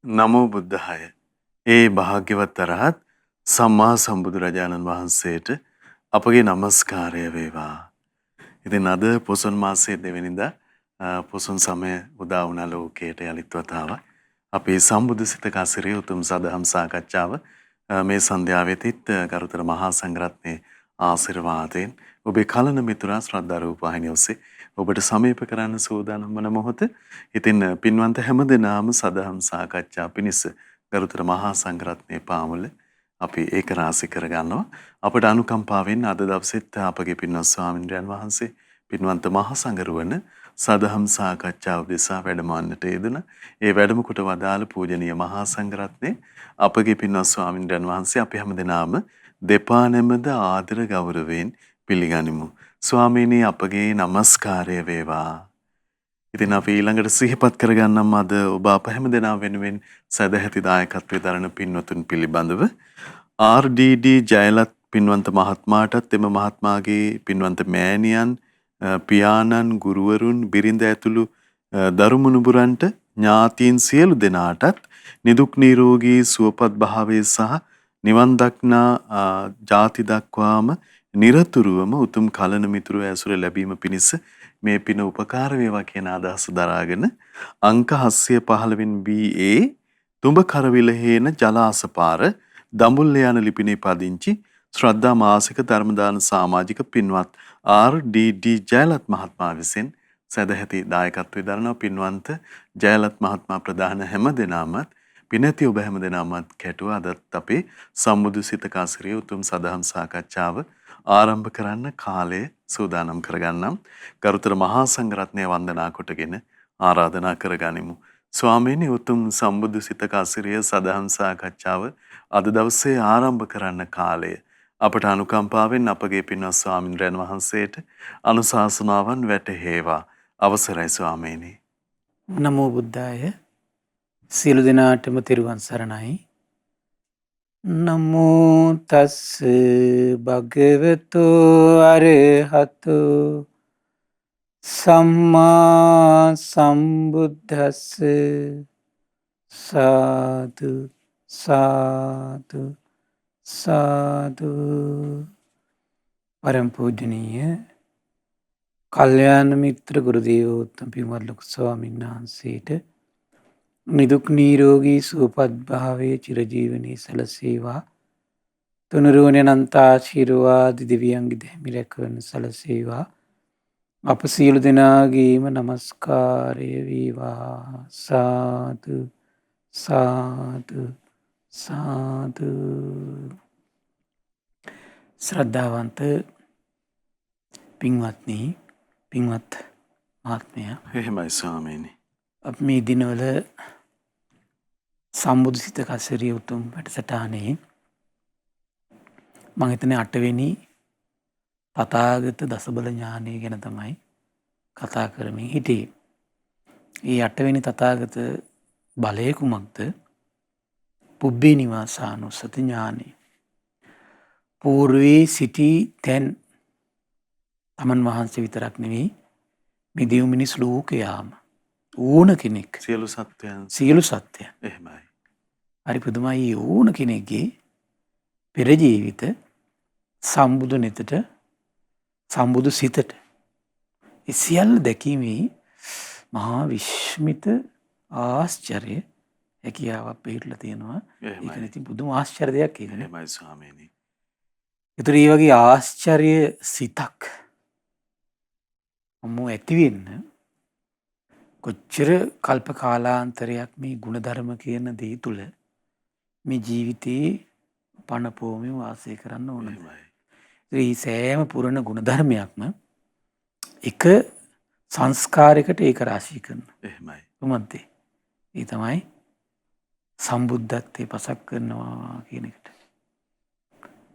නමෝ බුද්ධාය. ඒ භාග්‍යවත් අරහත් සම්මා සම්බුදුරජාණන් වහන්සේට අපගේ নমස්කාරය වේවා. ඉතින් අද පොසොන් මාසයේ දෙවෙනිදා පොසොන් සමය උදා වුණ ලෝකයට යලිත් වතාවක් අපේ සම්බුදු සිත කසිරේ උතුම් සදහම් සාකච්ඡාව මේ සන්ධ්‍යාවෙතිත් ගරුතර මහා සංඝරත්නයේ ආශිර්වාදයෙන් ඔබේ කලන මිතුරා ශ්‍රද්ධා රූප ವಾಹಿනිය ඔස්සේ ඔබට සමීප කරන්න සූදානම් වන මොහොත. ඉතින් පින්වන්ත හැමදෙනාම සදහම් සාකච්ඡා පිණිස ගරුතර මහා සංඝරත්නයේ පාමුල අපි ඒක රාශි කරගන්නවා. අපට අනුකම්පාවෙන් අද දවසෙත් අපගේ පින්වත් ස්වාමින්ද්‍රයන් වහන්සේ පින්වන්ත මහා සංඝරුවන සදහම් සාකච්ඡාව දෙසා වැඩමවන්නට යෙදුන. ඒ වැඩම කොට වදාළ පූජනීය මහා සංඝරත්නයේ අපගේ පින්වත් ස්වාමින්ද්‍රයන් වහන්සේ අපි හැමදෙනාම දෙපා නැමද ආදර ගෞරවයෙන් පිළිගනිමු. ස්වාමීනි අපගේ নমස්කාරය වේවා. ඉතින් අපි ඊළඟට සිහිපත් කරගන්නම් අද ඔබ අප හැමදෙනා වෙනුවෙන් සදැහැති දායකත්වයේ දරන පින්වතුන් පිළිබඳව RDD ජයලත් පින්වන්ත මහත්මයාටත් එම මහත්මයාගේ පින්වන්ත මෑණියන් පියාණන් ගුරුවරුන් බිරිඳ ඇතුළු දරුමුණුබුරන්ට ඥාතීන් සියලු දෙනාටත් නිදුක් නිරෝගී සුවපත් භාවයේ සහ නිවන් දක්නා ජාති දක්වාම නිරතුරුවම උතුම් කලන මිතුරු ඇසුර ලැබීම පිණිස මේ පින උපකාර වේවා කියන අදහස දරාගෙන අංක 715 BA තුඹ කරවිල හේන ජලාසපාර දඹුල්ල යන ලිපිනේ පදිංචි ශ්‍රද්ධා මාසික ධර්මදාන සමාජික පින්වත් RDD ජයලත් මහත්මයා විසින් සදැහැති දායකත්වයේ දරන පින්වන්ත ජයලත් මහත්මයා ප්‍රදාන හැම දෙනාමත් පිනැති ඔබ හැම දෙනාමත් කැටුව අදත් අපේ සම්බුදු සිත කාසිරිය උතුම් සදහම් සාකච්ඡාව ආරම්භ කරන්න කාලය සූදානම් කරගන්නම්. ගරුතර මහා සංඝරත්නය වන්දනා කොටගෙන ආරාධනා කරගනිමු. ස්වාමීනි උතුම් සම්බුදු සිත කාසිරිය සදහම් සාකච්ඡාව අද දවසේ ආරම්භ කරන්න කාලය අපට අනුකම්පාවෙන් අපගේ පින්වත් ස්වාමින්ද්‍රයන් වහන්සේට අනුශාසනාවන් වැටහේවා. අවසරයි ස්වාමීනි. නමෝ බුද්ධාය. සියලු දෙනාටම තෙරුවන් සරණයි. නමෝ තස් භගවතු අරහතු සම්මා සම්බුද්දස්ස සාදු සාදු සාදු. පරම පූජනීය කල්යාණ මිත්‍ර ගුරු දේවෝත්තම පින්වත් ලොකු ස්වාමීන් වහන්සේට නිදුක් නිරෝගී සුවපත් භාවයේ චිරජීවනයේ සැලසේවා. තුනුරුවනේ අනන්ත ආශිර්වාද දිව්‍යංගි දෙහිමි රැකවරණ සැලසේවා. අප සියලු දෙනාගේම নমස්කාරය වේවා. සාදු සාදු සාදු. ශ්‍රද්ධාවන්ත පින්වත්නි, පින්වත් මහත්මයා, එහෙමයි ස්වාමීනි. අප මේ දිනවල සම්බුදු සිත කසිරිය උතුම් වැඩසටහනේ මම හිතන්නේ 8 වෙනි තථාගත දසබල ඥානය ගැන තමයි කතා කරමින් හිටියේ. මේ 8 වෙනි තථාගත බලය කුමක්ද? පුබ්බේ නිවාසානුස්සති ඥානය. పూర్වේ සිටි තැන් තමන් වහන්සේ විතරක් නෙවෙයි මේ දෙව් මිනිස් ලෝකයාම ඕන කෙනෙක් සියලු සත්‍යයන් එහෙමයි. හරි පුදුමයි. ඕන කෙනෙක්ගේ පෙර ජීවිත සම්බුදු නෙතට සම්බුදු සිතට ඒ සියල්ල දැකීමේ මහා විශ්මිත ආශ්චර්ය හැකියාවක් පිළිట్లా තියෙනවා. ඒක ඉතින් පුදුම ආශ්චර්ය දෙයක් ඒක. එහෙමයි ස්වාමීනි. ඒතර මේ වගේ ආශ්චර්ය සිතක් මොම ඇති වෙන්න කොච්චර කල්ප කාලාන්තරයක් මේ ගුණධර්ම කියන දේ තුල මේ ජීවිතේ පණපෝමේ වාසය කරන්න ඕනද? ඒ සෑම පුරණ ගුණධර්මයක්ම එක සංස්කාරයකට ඒක රාශී කරනවා. එහෙමයි. කොහොමද? ඒ තමයි සම්බුද්ධත්වයේ පසක් කරනවා කියන එකට.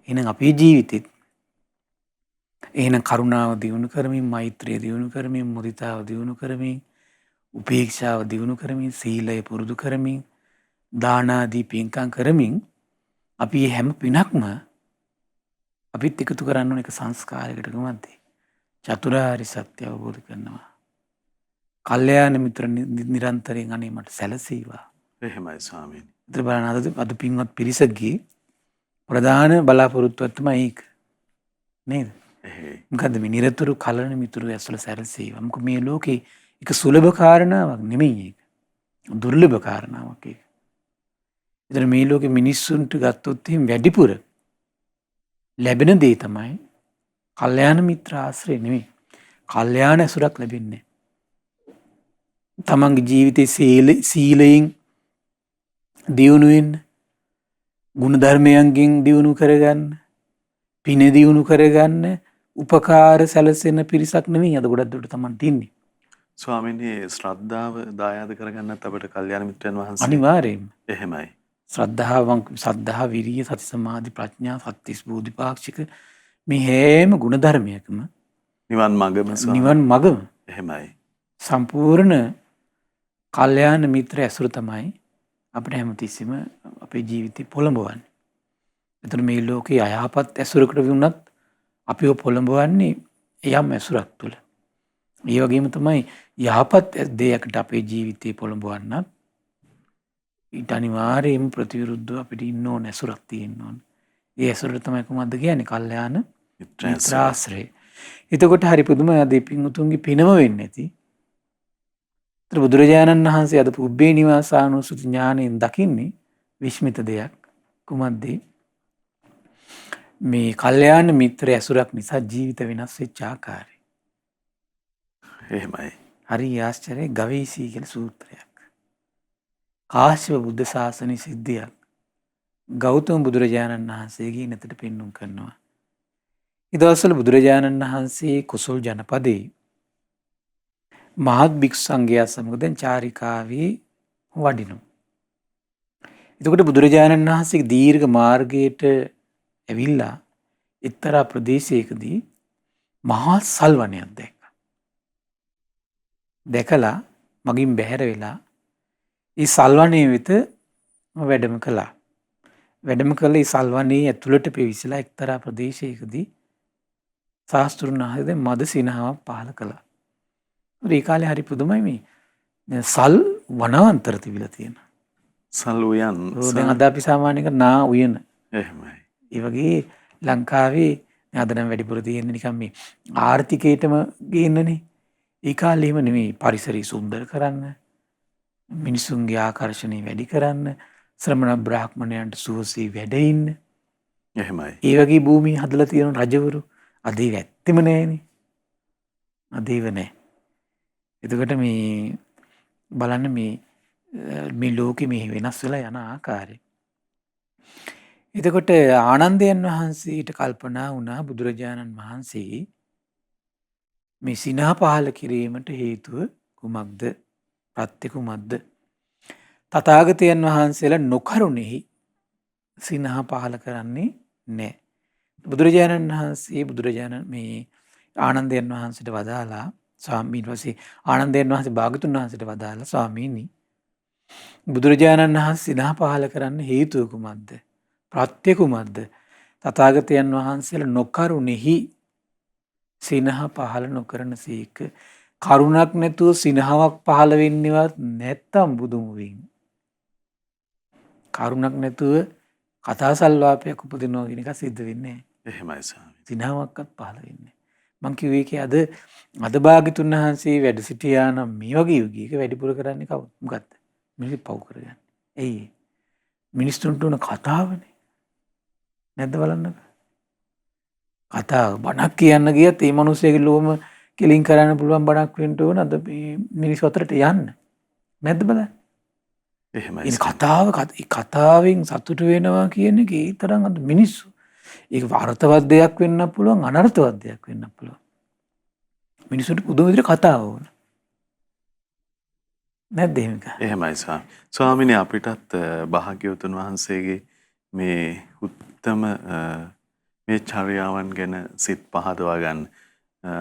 එහෙනම් අපේ ජීවිතෙත් එහෙනම් කරුණාව දියුණු කරමින්, මෛත්‍රිය දියුණු කරමින්, මුදිතාව දියුණු කරමින්, උපේක්ෂාව දියුණු කරමින්, සීලය පුරුදු කරමින්, දාන ආදී පින්කම් කරමින් අපි හැම පිනක්ම අපිත් එකතු කරන්න ඕන එක සංස්කාරයකට. කොහොමද? චතුරාර්ය සත්‍ය අවබෝධ කරනවා. කල්යාණ මිත්‍ර නිරන්තරයෙන් අනේ මට සැලසීවා. එහෙමයි ස්වාමීනි. ඒතර බලන්න අද පින්වත් පිරිසකගේ ප්‍රධාන බලාපොරොත්තුවක් තමයි ඒක. නේද? එහෙයි. මොකද්ද මේ නිරතුරු කලන මිතුරු ඇසුර සැරසීම. මොකද මේ ලෝකේ එක සුලභ කාරණාවක් නෙමෙයි ඒක. දුර්ලභ කාරණාවක් ඒක. ඒතර මේ ලෝකේ මිනිස්සුන්ට ගත්තොත් එහෙනම් වැඩිපුර ලැබෙන දේ තමයි කල්යාණ මිත්‍ර ආශ්‍රය නෙමෙයි. කල්යාණ ඇසුරක් ලැබෙන්නේ. තමන්ගේ ජීවිතයේ සීලයෙන් දියුණු වෙන්න, ගුණ ධර්මයන්ගෙන් දියුණු කරගන්න, පින දියුණු කරගන්න උපකාර සැලසෙන පිරිසක් නෙමෙයි අද ගොඩක් දුරට තමන්ට ඉන්නේ. ස්වාමීනි ශ්‍රද්ධාව දායාද කරගන්නත් අපිට කල්යාණ මිත්‍රයන් වහන්සේ අනිවාර්යයෙන්ම එහෙමයි. සද්ධා, විරිය, සති, සමාධි, ප්‍රඥා, සත්‍තිස් බෝධිපාක්ෂික මේ හැම ගුණ ධර්මයකම නිවන් මඟම නිවන් මගම එහෙමයි. සම්පූර්ණ කල්යාණ මිත්‍ර ඇසුර තමයි අපිට හැමතිස්සෙම අපේ ජීවිතේ පොළඹවන්නේ. එතන මේ ලෝකේ අයහපත් ඇසුරකට වුණත් අපිව පොළඹවන්නේ යම් ඇසුරක් තුළ. ඒ වගේම තමයි යහපත් දෙයකට අපේ ජීවිතේ පොළඹවන්නත් ඊට අනිවාර්යයෙන්ම ප්‍රතිවිරුද්ධව අපිට ඉන්න ඕන ඇසුරක් තියෙන්න ඕන. ඒ ඇසුරට තමයි කොහොමද කියන්නේ? කල්යාණ මිත්‍රාශ්‍රය. එතකොට හරි පුදුම අද පින්තුන්ගේ පිනම වෙන්නේ නැති. ඒතර බුදුරජාණන් වහන්සේ අද පුබ්බේ නිවාසානුසුති ඥාණයෙන් දකින්නේ විශ්මිත දෙයක්. කුමක්ද? මේ කල්යාණ මිත්‍ර ඇසුරක් නිසා ජීවිත වෙනස් වෙච්ච ආකාරය. එහෙමයි. හරි ආශ්චර්යයි ගවීසී කියලා සූත්‍රයක්. කාශ්‍යප බුද්ධ ශාසනයේ සිද්ධියක්. ගෞතම බුදුරජාණන් වහන්සේගේ නැතට පෙන්눔 කරනවා. ඒ දවස්වල බුදුරජාණන් වහන්සේ කුසල් ජනපදයේ මහත් භික්ෂු සංඝයා සමග දැන් චාරිකාවේ වඩිනවා. එතකොට බුදුරජාණන් වහන්සේ දීර්ඝ මාර්ගයට ඇවිල්ලා එක්තරා ප්‍රදේශයකදී මහා සල්වනයක් දැක්කා. දැකලා මගින් බැහැර වෙලා ඒ සල්වනයේ වෙත වැඩම කළා. වැඩම කළ ඒ සල්වනයේ ඇතුළට පිවිසලා එක්තරා ප්‍රදේශයකදී ශාස්ත්‍රුන් වහන්සේ මද සිනහාවක් පහළ කළා. ඒ කාලේ හරි පුදුමයි මේ සල් වනාන්තර තිබිලා තියෙනවා. සල් උයන්. දැන් අද අපි සාමාන්‍යයෙන් නා උයන. එහෙමයි. ඒ වගේ ලංකාවේ අද නම් වැඩිපුර තියෙන්නේ නිකන් මේ ආර්ථිකයටම ගේන්නනේ. ඒ කාලේ එහෙම නෙමෙයි. පරිසරය සුන්දර කරන්න, මිනිසුන්ගේ ආකර්ෂණය වැඩි කරන්න, ශ්‍රමණ බ්‍රාහ්මණයන්ට සුවසේ වැඩ ඉන්න. එහෙමයි. ඒ වගේ භූමිය හදලා තියෙන රජවරු අද ඒක ඇත්තෙම නැහැනේ. අද ඒව නැහැ. එතකොට මේ බලන්න මේ ලෝකෙ මේ වෙනස් වෙලා යන ආකාරය. එතකොට ආනන්දයන් වහන්සේට කල්පනා වුණා බුදුරජාණන් වහන්සේ මේ සිනහ පහළ කිරීමට හේතුව කුමක්ද? ප්‍රත්‍ය කුමක්ද? තථාගතයන් වහන්සේලා නොකරුණෙහි සිනහ පහළ කරන්නේ නැහැ. බුදුරජාණන් වහන්සේ මේ ආනන්දයන් වහන්සේට වදාලා ස්වාමීන් වහන්සේ ආනන්දයන් වහන්සේ භාගතුන් වහන්සේට වදාලා ස්වාමීනි බුදුරජාණන් වහන්සේ සිනහ පහළ කරන්න හේතුව කුමක්ද? ප්‍රත්‍ය කුමක්ද? තථාගතයන් වහන්සේලා නොකරුණෙහි සිනහ පහළ නොකරන සීක කරුණක් නැතුව සිනහවක් පහළ වෙන්නේවත් නැත්තම් බුදුමු වෙන්නේ. කරුණක් නැතුව කතා සල්වාපයක් උපදිනවා කියන එක සිද්ධ වෙන්නේ නැහැ. එහෙමයි ස්වාමී. සිනහවක්වත් පහළ වෙන්නේ. මං කිව්වේ ඒකේ අද භාග්‍යතුන් වහන්සේ වැඩ සිටියා නම් මේ වගේ යුගයක වැඩිපුර කරන්නේ කවුද? මොකද්ද? මිනිස්සු පව් කරගන්නේ. එයි මිනිස්සුන්ට උන කතාවනේ. නැද්ද බලන්නක. කතාව බණක් කියන්න ගියත් මේ මිනිස්සෙගේ ලෝම කෙලින් කරන්න පුළුවන් බණක් වෙන්න ඕන අද මේ මිනිස් අතරට යන්න. නැද්ද බලන්න. එහෙමයි. ඒ කතාවෙන් සතුට වෙනවා කියන එක ඒ තරම් අද මිනිස්සු. ඒක අර්ථවත් දෙයක් වෙන්න පුළුවන් අනර්ථවත් දෙයක් වෙන්න පුළුවන්. මිනිස්සුන්ට පුදුම විදිහට කතාව ඕන. නැද්ද එහෙම එක? එහෙමයි ස්වාමීනි අපිටත් භාග්‍යවතුන් වහන්සේගේ මේ උත්තම මේ චර්යාවන් ගැන සිත් පහදවා ගන්න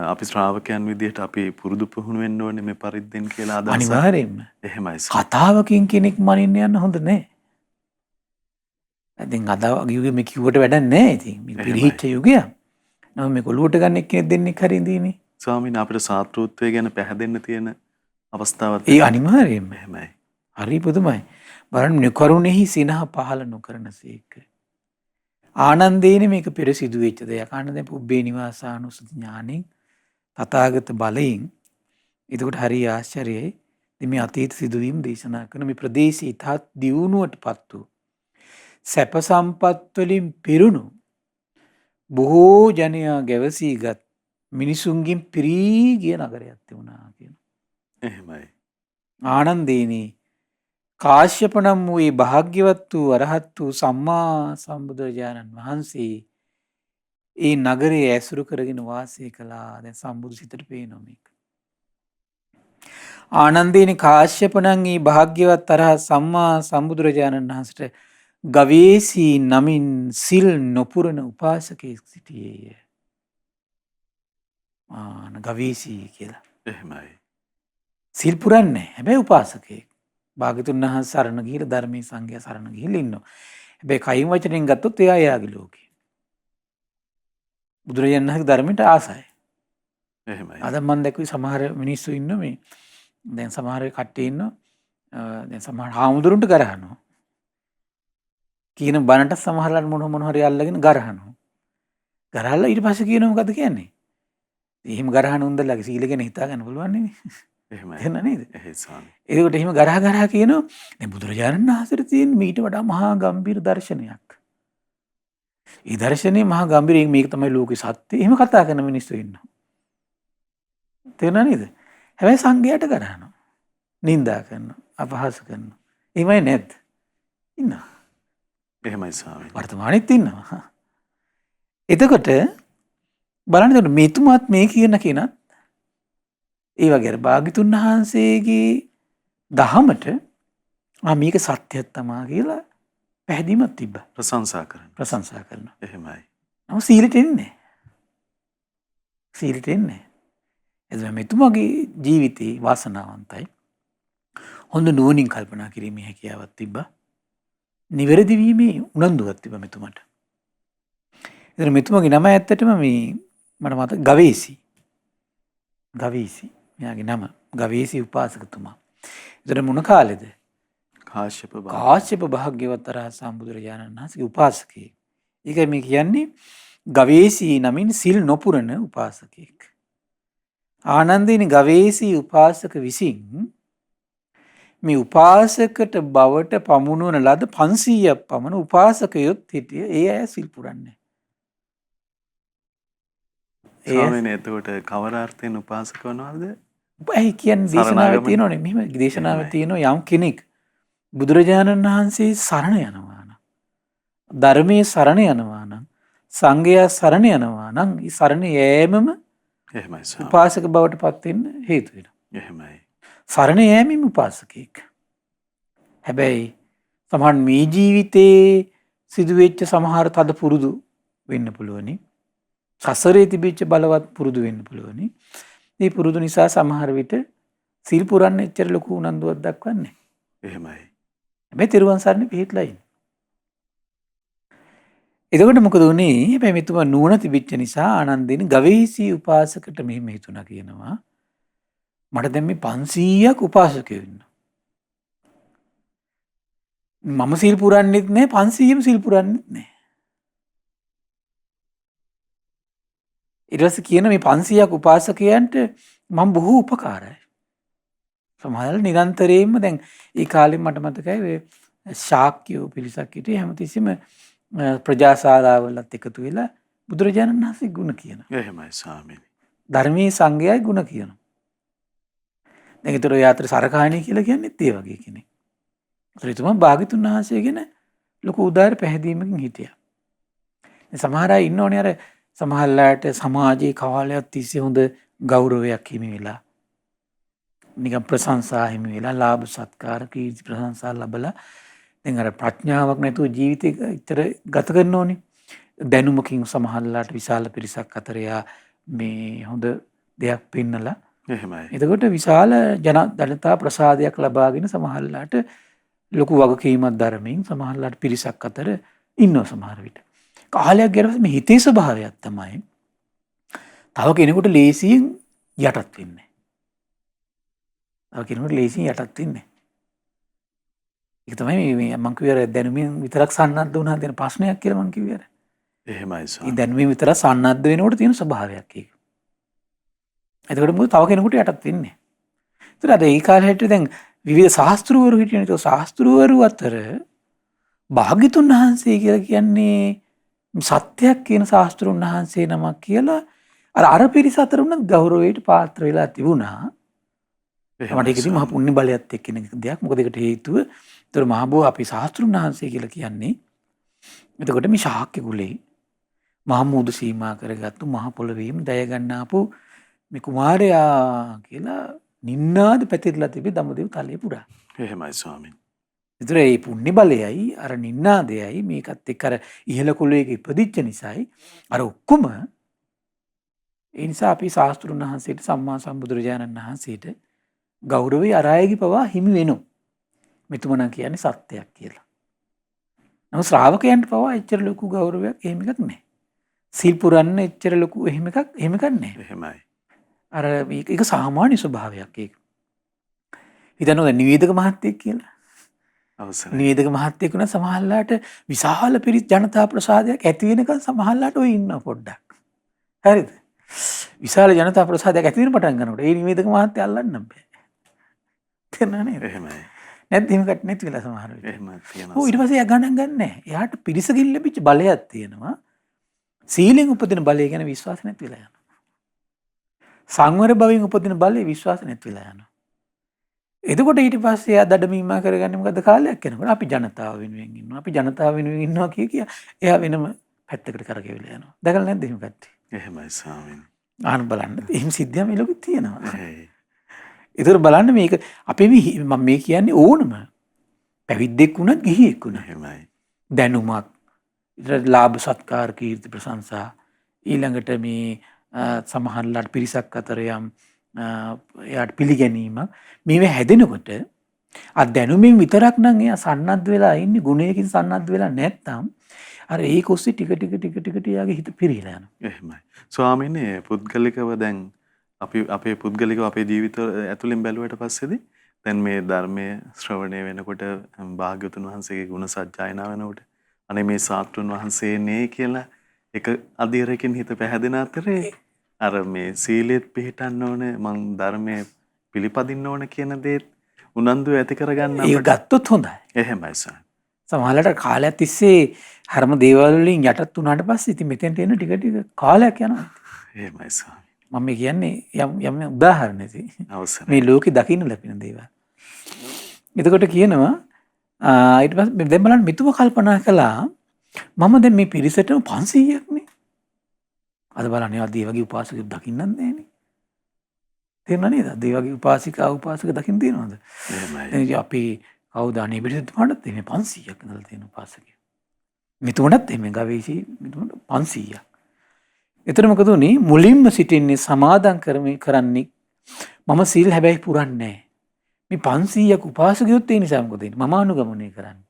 අපි ශ්‍රාවකයන් විදිහට අපි පුරුදු පුහුණු වෙන්න ඕනේ මේ පරිද්දෙන් කියලා අදහස. අනිවාර්යයෙන්ම. එහෙමයි. කතාවකින් කෙනෙක් මනින්න යන්න හොඳ නැහැ. දැන් අද යුගෙ මේ කිව්වට වැඩක් නැහැ ඉතින්. මේ පිරිහිච්ච යුගයක්. නම මේ කොළුවට ගන්න එක්කෙනෙක් දෙන්නෙක් හරි ඉඳීනේ. ස්වාමීනි අපිට සාත්‍රූත්වය ගැන පැහැදෙන්න තියෙන අවස්ථාවක්. ඒ අනිවාර්යයෙන්ම. එහෙමයි. හරි පුදුමයි. බලන්න නිකරුණෙහි සිනහ පහළ නොකරන සේක. ආනන්දේන මේක පෙර සිදු වෙච්ච දෙයක්. ආනන්දේ පුබ්බේ නිවාසානුස්සති ඥානෙන් තථාගත බලයෙන් එතකොට හරි ආශ්චර්යයි. ඉතින් මේ අතීත සිදුවීම් දේශනා කරන මේ ප්‍රදේශී තත් දියුණුවටපත් වූ සැප සම්පත් වලින් පිරුණු බොහෝ ජනයා ගැවසීගත් මිනිසුන්ගෙන් පිරී ගිය නගරයක් තිබුණා කියන. එහෙමයි. ආනන්දේනි කාශ්‍යප නම් වූ ඒ භාග්‍යවත් වූ අරහත් වූ සම්මා සම්බුදුරජාණන් වහන්සේ ඒ නගරේ ඇසුරු කරගෙන වාසය කළා. දැන් සම්බුදු සිතට පේනවා මේක. ආනන්දේනි කාශ්‍යප නම් ඒ භාග්‍යවත් අරහත් සම්මා සම්බුදුරජාණන් වහන්සේට ගවේසී නමින් සිල් නොපුරන උපාසකයෙක් සිටියේය. ගවේසී කියලා. එහෙමයි. සිල් පුරන්නේ හැබැයි උපාසකයෙක්. භාග්‍යතුන් වහන්සේ සරණ ගිහිල්ලා ධර්මයේ සංඝයා සරණ ගිහිල්ලා ඉන්නවා. හැබැයි කයින් වචනෙන් ගත්තොත් එයා එයාගේ ලෝකේ. බුදුරජාණන් වහන්සේගේ ධර්මයට ආසයි. එහෙමයි. අද මම දැක්කේ සමහර මිනිස්සු ඉන්න මේ දැන් සමහර කට්ටිය ඉන්නවා දැන් සමහර හාමුදුරුන්ට ගරහනවා. කියන බණට සමහරලාට මොන හරි අල්ලගෙන ගරහනවා. ගරහලා ඊට පස්සේ කියනවා මොකද කියන්නේ? එහෙම ගරහන උන්දලගේ සීල ගැන හිතා ගන්න පුළුවන් නෙමෙයි. එහෙමයි. එහෙම නේද? එහෙයි ස්වාමී. ඒකට එහෙම ගරහා කියනවා දැන් බුදුරජාණන් වහන්සේට තියෙන මීට වඩා මහා ගම්බීර දර්ශනයක්. ඒ දර්ශනේ මහා ගම්බීරයෙන් මේක තමයි ලෝකේ සත්‍ය. එහෙම කතා කරන මිනිස්සු ඉන්නවා. තේරුණා නේද? හැබැයි සංඝයාට ගරහනවා. නිඳා කරනවා, අපහාස කරනවා. එහෙමයි නැද්ද? ඉන්නවා. එහෙමයි ස්වාමී. වර්තමානෙත් ඉන්නවා. එතකොට බලන්න මෙතුමාත් මේ කියන කෙනත් ඒ වගේ භාග්‍යතුන් වහන්සේගේ දහමට මේක සත්‍යයක් තමා කියලා පැහැදීමක් තිබ්බා. ප්‍රශංසා කරනවා. එහෙමයි. නමුත් සීලෙට එන්නේ. එතකොට මෙතුමාගේ ජීවිතේ වාසනාවන්තයි. හොඳ නුවණින් කල්පනා කිරීමේ හැකියාවක් තිබ්බා. නිවැරදි වීමේ උනන්දුවක් තිබ්බා මෙතුමාට. එතකොට මෙතුමාගේ නම ඇත්තටම මේ මට මතක ගවීසි. මෙයාගේ නම ගවීසි උපාසකතුමා. එතකොට මොන කාලෙද? කාශ්‍යප භාග්‍යවත් අරහත් සම්බුදුරජාණන් වහන්සේගේ උපාසකයෙක්. ඒකයි මේ කියන්නේ ගවේසී නමින් සිල් නොපුරන උපාසකයෙක්. ආනන්දේනි ගවේසී උපාසක විසින් මේ උපාසකට බවට පමුණුවන ලද 500ක් පමණ උපාසකයොත් හිටිය. ඒ අය සිල් පුරන්නේ. ස්වාමීනි එතකොට කවර අර්ථයෙන් උපාසක වනවද? ඇයි කියන්නේ දේශනාවේ තියෙනවනේ මෙහෙම දේශනාවේ තියෙනවා යම් කෙනෙක් බුදුරජාණන් වහන්සේ සරණ යනවා නම් ධර්මයේ සරණ යනවා නම් සංඝයා සරණ යනවා නම් ඒ සරණ යෑමම එහෙමයි ස්වාමී. උපාසක බවට පත් වෙන්න හේතු වෙනවා. එහෙමයි. සරණ යෑමෙම උපාසකෙක්. හැබැයි සමහර මේ ජීවිතේ සිදුවෙච්ච සමහර තද පුරුදු වෙන්න පුළුවනි. සසරේ තිබිච්ච බලවත් පුරුදු වෙන්න පුළුවනි. මේ පුරුදු නිසා සමහර විට සිල් පුරන්න එච්චර ලොකු උනන්දුවක් දක්වන්නේ. එහෙමයි. හැබැයි තෙරුවන් සරණ පිහිටලා ඉන්න. එතකොට මොකද උනේ? හැබැයි මෙතුමා නුවණ තිබිච්ච නිසා ආනන්දේනි ගවේෂී උපාසකට මෙහෙම හිතුණා කියනවා. මට දැන් මේ 500ක් උපාසකයෝ ඉන්නවා. මම සිල් පුරන්නෙත් නැහැ 500ම සිල් පුරන්නෙත් නැහැ. ඊට පස්සේ කියන මේ 500ක් උපාසකයන්ට මම බොහෝ උපකාරයි. සමහරවල් නිරන්තරයෙන්ම දැන් ඒ කාලේ මට මතකයි ඔය ශාක්‍යෝ පිරිසක් හිටියේ හැමතිස්සෙම ප්‍රජාශාලාවලත් එකතු වෙලා බුදුරජාණන් වහන්සේ ගුණ කියනවා. එහෙමයි ස්වාමීනි. ධර්මයේ සංගයයි ගුණ කියනවා. දැන් ඒතර ඔය අතර සරකාණී කියලා කියන්නේත් ඒ වගේ කෙනෙක්. ඒතර එතුමා භාග්‍යතුන් වහන්සේ ගැන ලොකු උදාර පැහැදීමකින් හිටියා. සමහර අය ඉන්නෝනේ අර සමහරලාට සමාජයේ කාලයක් තිස්සේ හොඳ ගෞරවයක් හිමි වෙලා නිකන් ප්‍රශංසා හිමි වෙලා ලාභ සත්කාර කීර්ති ප්‍රශංසා ලැබලා දැන් අර ප්‍රඥාවක් නැතුව ජීවිතේ ඉතර ගත කරනෝනේ. දැනුමකින් සමහරලාට විශාල පිරිසක් අතර යා මේ හොඳ දෙයක් පෙන්නලා එහෙමයි. එතකොට විශාල ජනතා ප්‍රසාදයක් ලබාගෙන සමහරලාට ලොකු වගකීමක් දරමින් සමහරලාට පිරිසක් අතර ඉන්නවා සමහර විට. කාලයක් ගියාට පස්සේ මේ හිතේ ස්වභාවයක් තමයි තව කෙනෙකුට ලේසියෙන් යටත් වෙන්නේ. තව කෙනෙකුට ලේසියෙන් යටත් වෙන්නේ. ඒක තමයි මේ මං කිව්වේ දැනුමින් විතරක් සන්නද්ධ වුණා දෙන ප්‍රශ්නයක් කියලා මං කිව්වේ. එහෙමයි ඒ ස්වාමීනි. දැනුමින් විතරක් සන්නද්ධ වෙනකොට තියෙන ස්වභාවයක් ඒක. එතකොට මොකද තව කෙනෙකුට යටත් වෙන්නේ. ඒතර අද ඒ කාලේ හැටියට දැන් විවිධ ශාස්ත්‍රවරු හිටියනේ. ඒ ශාස්ත්‍රවරු අතර භාග්‍යතුන් වහන්සේ කියලා කියන්නේ සත්‍යයක් කියන ශාස්ත්‍රුන් වහන්සේ නමක් කියලා අර පිරිස අතර උනත් ගෞරවයට පාත්‍ර වෙලා තිබුණා. මට ඒක ඉතින් මහ පුණ්‍ය බලයත් එක්ක කෙනෙක් දෙයක්. මොකද ඒකට හේතුව ඒතර මහබෝ අපි ශාස්ත්‍රුන් වහන්සේ කියලා කියන්නේ. එතකොට මේ ශාක්‍ය කුලේ මහමුදු සීමා කරගත්තු මහ පොළොවේම දය ගන්නාපු මේ කුමාරයා කියලා නින්නාද පැතිරලා තිබේ දඹදිව තලයේ පුරා. එහෙමයි ස්වාමීනි. ඒතර ඒ පුණ්‍ය බලයයි අර නින්නාදයයි මේකත් එක්ක අර ඉහළ කුලයක ඉපදිච්ච නිසායි අර ඔක්කොම ඒ නිසා අපි ශාස්ත්‍රුන් වහන්සේට සම්මා සම්බුදුරජාණන් වහන්සේට ගෞරවය අරායගේ පවා හිමි වෙනවා. මෙතුමනා කියන්නේ සත්‍යයක් කියලා. නමුත් ශ්‍රාවකයන්ට පවා එච්චර ලොකු ගෞරවයක් එහෙම එකක් නැහැ. සීල් පුරන්න එච්චර ලොකු එහෙම එකක් නැහැ. එහෙමයි. අර ඒක සාමාන්‍ය ස්වභාවයක් ඒක. හිතනවා නිවේදක මහත්තයෙක් කියලා. අවසරයි. නිවේදක මහත්තයෙක් වුණා සමහරලාට විශාල පිරිස් ජනතා ප්‍රසාදයක් ඇති වෙනකන් සමහරලාට ඔය ඉන්නවා පොඩ්ඩක්. හරිද? විශාල ජනතා ප්‍රසාදයක් ඇති වෙන පටන් ගන්නකොට ඒ නිවේදක මහත්තයා අල්ලන්න බෑ. තේරුණා නේද? එහෙමයි. නැත්නම් එහෙම කට නැති වෙලා සමහර වෙලාවට. එහෙමයි තියෙනවා. ඊට පස්සේ එයා ගණන් ගන්නෑ. එයාට පිරිසකින් ලැබිච්ච බලයක් තියෙනවා. සීලෙන් උපදින බලය ගැන විශ්වාස නැති වෙලා යනවා. සංවර භවෙන් උපදින බලය විශ්වාස නැති වෙලා යනවා. එතකොට ඊට පස්සේ එයා දඩමීමා කරගන්නේ මොකද කාලයක් යනකොට අපි ජනතාව වෙනුවෙන් ඉන්නවා. අපි ජනතාව වෙනුවෙන් ඉන්නවා කිය එයා වෙනම පැත්තකට කරකෙවිලා යනවා. දැකලා නැද්ද එහෙම කට්ටිය? එහෙමයි ස්වාමීනි. ආන බලන්න. එහෙම සිද්ධියක් මේ ලෝකෙ තියෙනවා. එහෙයි. ඒතර බලන්න මේක අපේ මම මේ කියන්නේ ඕනම පැවිද්දෙක් වුණත් ගිහියෙක් වුණත් එහෙමයි. දැනුමක් ඊට ලාභ සත්කාර කීර්ති ප්‍රශංසා ඊළඟට මේ සමහරලාට පිරිසක් අතර යම් එයාට පිළිගැනීමක් මේව හැදෙනකොට අර දැනුමින් විතරක් නම් එයා සන්නද්ධ වෙලා ඉන්නේ ගුණයකින් සන්නද්ධ වෙලා නැත්තම් අර ඒක ඔස්සේ ටික එයාගේ හිත පිරීලා යනවා. එහෙමයි. ස්වාමීනි පුද්ගලිකව දැන් අපි අපේ පුද්ගලිකව අපේ ජීවිත ඇතුළෙන් බැලුවට පස්සේදී දැන් මේ ධර්මයේ ශ්‍රවණය වෙනකොට භාග්‍යවතුන් වහන්සේගේ ගුණ සජ්ජායනා වෙනකොට අනේ මේ ශාස්ත්‍රුන් වහන්සේ නේ කියලා එක අධීරකින් හිත පැහැදෙන අතරේ අර මේ සීලෙත් පිළිටන්න ඕනේ මං ධර්මයේ පිළිපදින්න ඕන කියන දේත් උනන්දු ඇති කරගන්න ඒක ගත්තොත් හොඳයි. එහෙමයි සර්. සමහරවිට කාලයක් තිස්සේ හර්ම දේවල් වලින් යටත් වුණාට පස්සේ ඉතින් මෙතෙන්ට එන ටික කාලයක් යනවා. එහෙමයි සර්. මම කියන්නේ යම් උදාහරණයක්. අවසරයි. මේ ලෝකේ දකින්න ලැබෙන දේවල්. එතකොට කියනවා ඊට පස්සේ දැන් බලන්න මෙතුම කල්පනා කළා මම දැන් මේ පිරිසට 500ක් නේ. අද බලන්න ඒවා ඒ වගේ උපාසකෙක් දකින්නත් නැහැනේ. තේරුණා නේද? ඒ වගේ උපාසක දකින්න තියනවද? එහෙමයි. දැන් අපි කවුද අනේ පිරිසට මේ 500ක් ඉඳලා තියෙන උපාසකයෝ. මෙතුමටත් එමෙ ගවේෂී මෙතුමට 500ක්. එතන මොකද උනේ මුලින්ම සිටින්නේ සමාදන් කරන්නේ මම සීල් හැබැයි පුරන්නේ නැහැ. මේ 500ක් උපාසකයොත් ඒ නිසා මොකද වෙන්නේ? මම අනුගමනය කරන්නේ.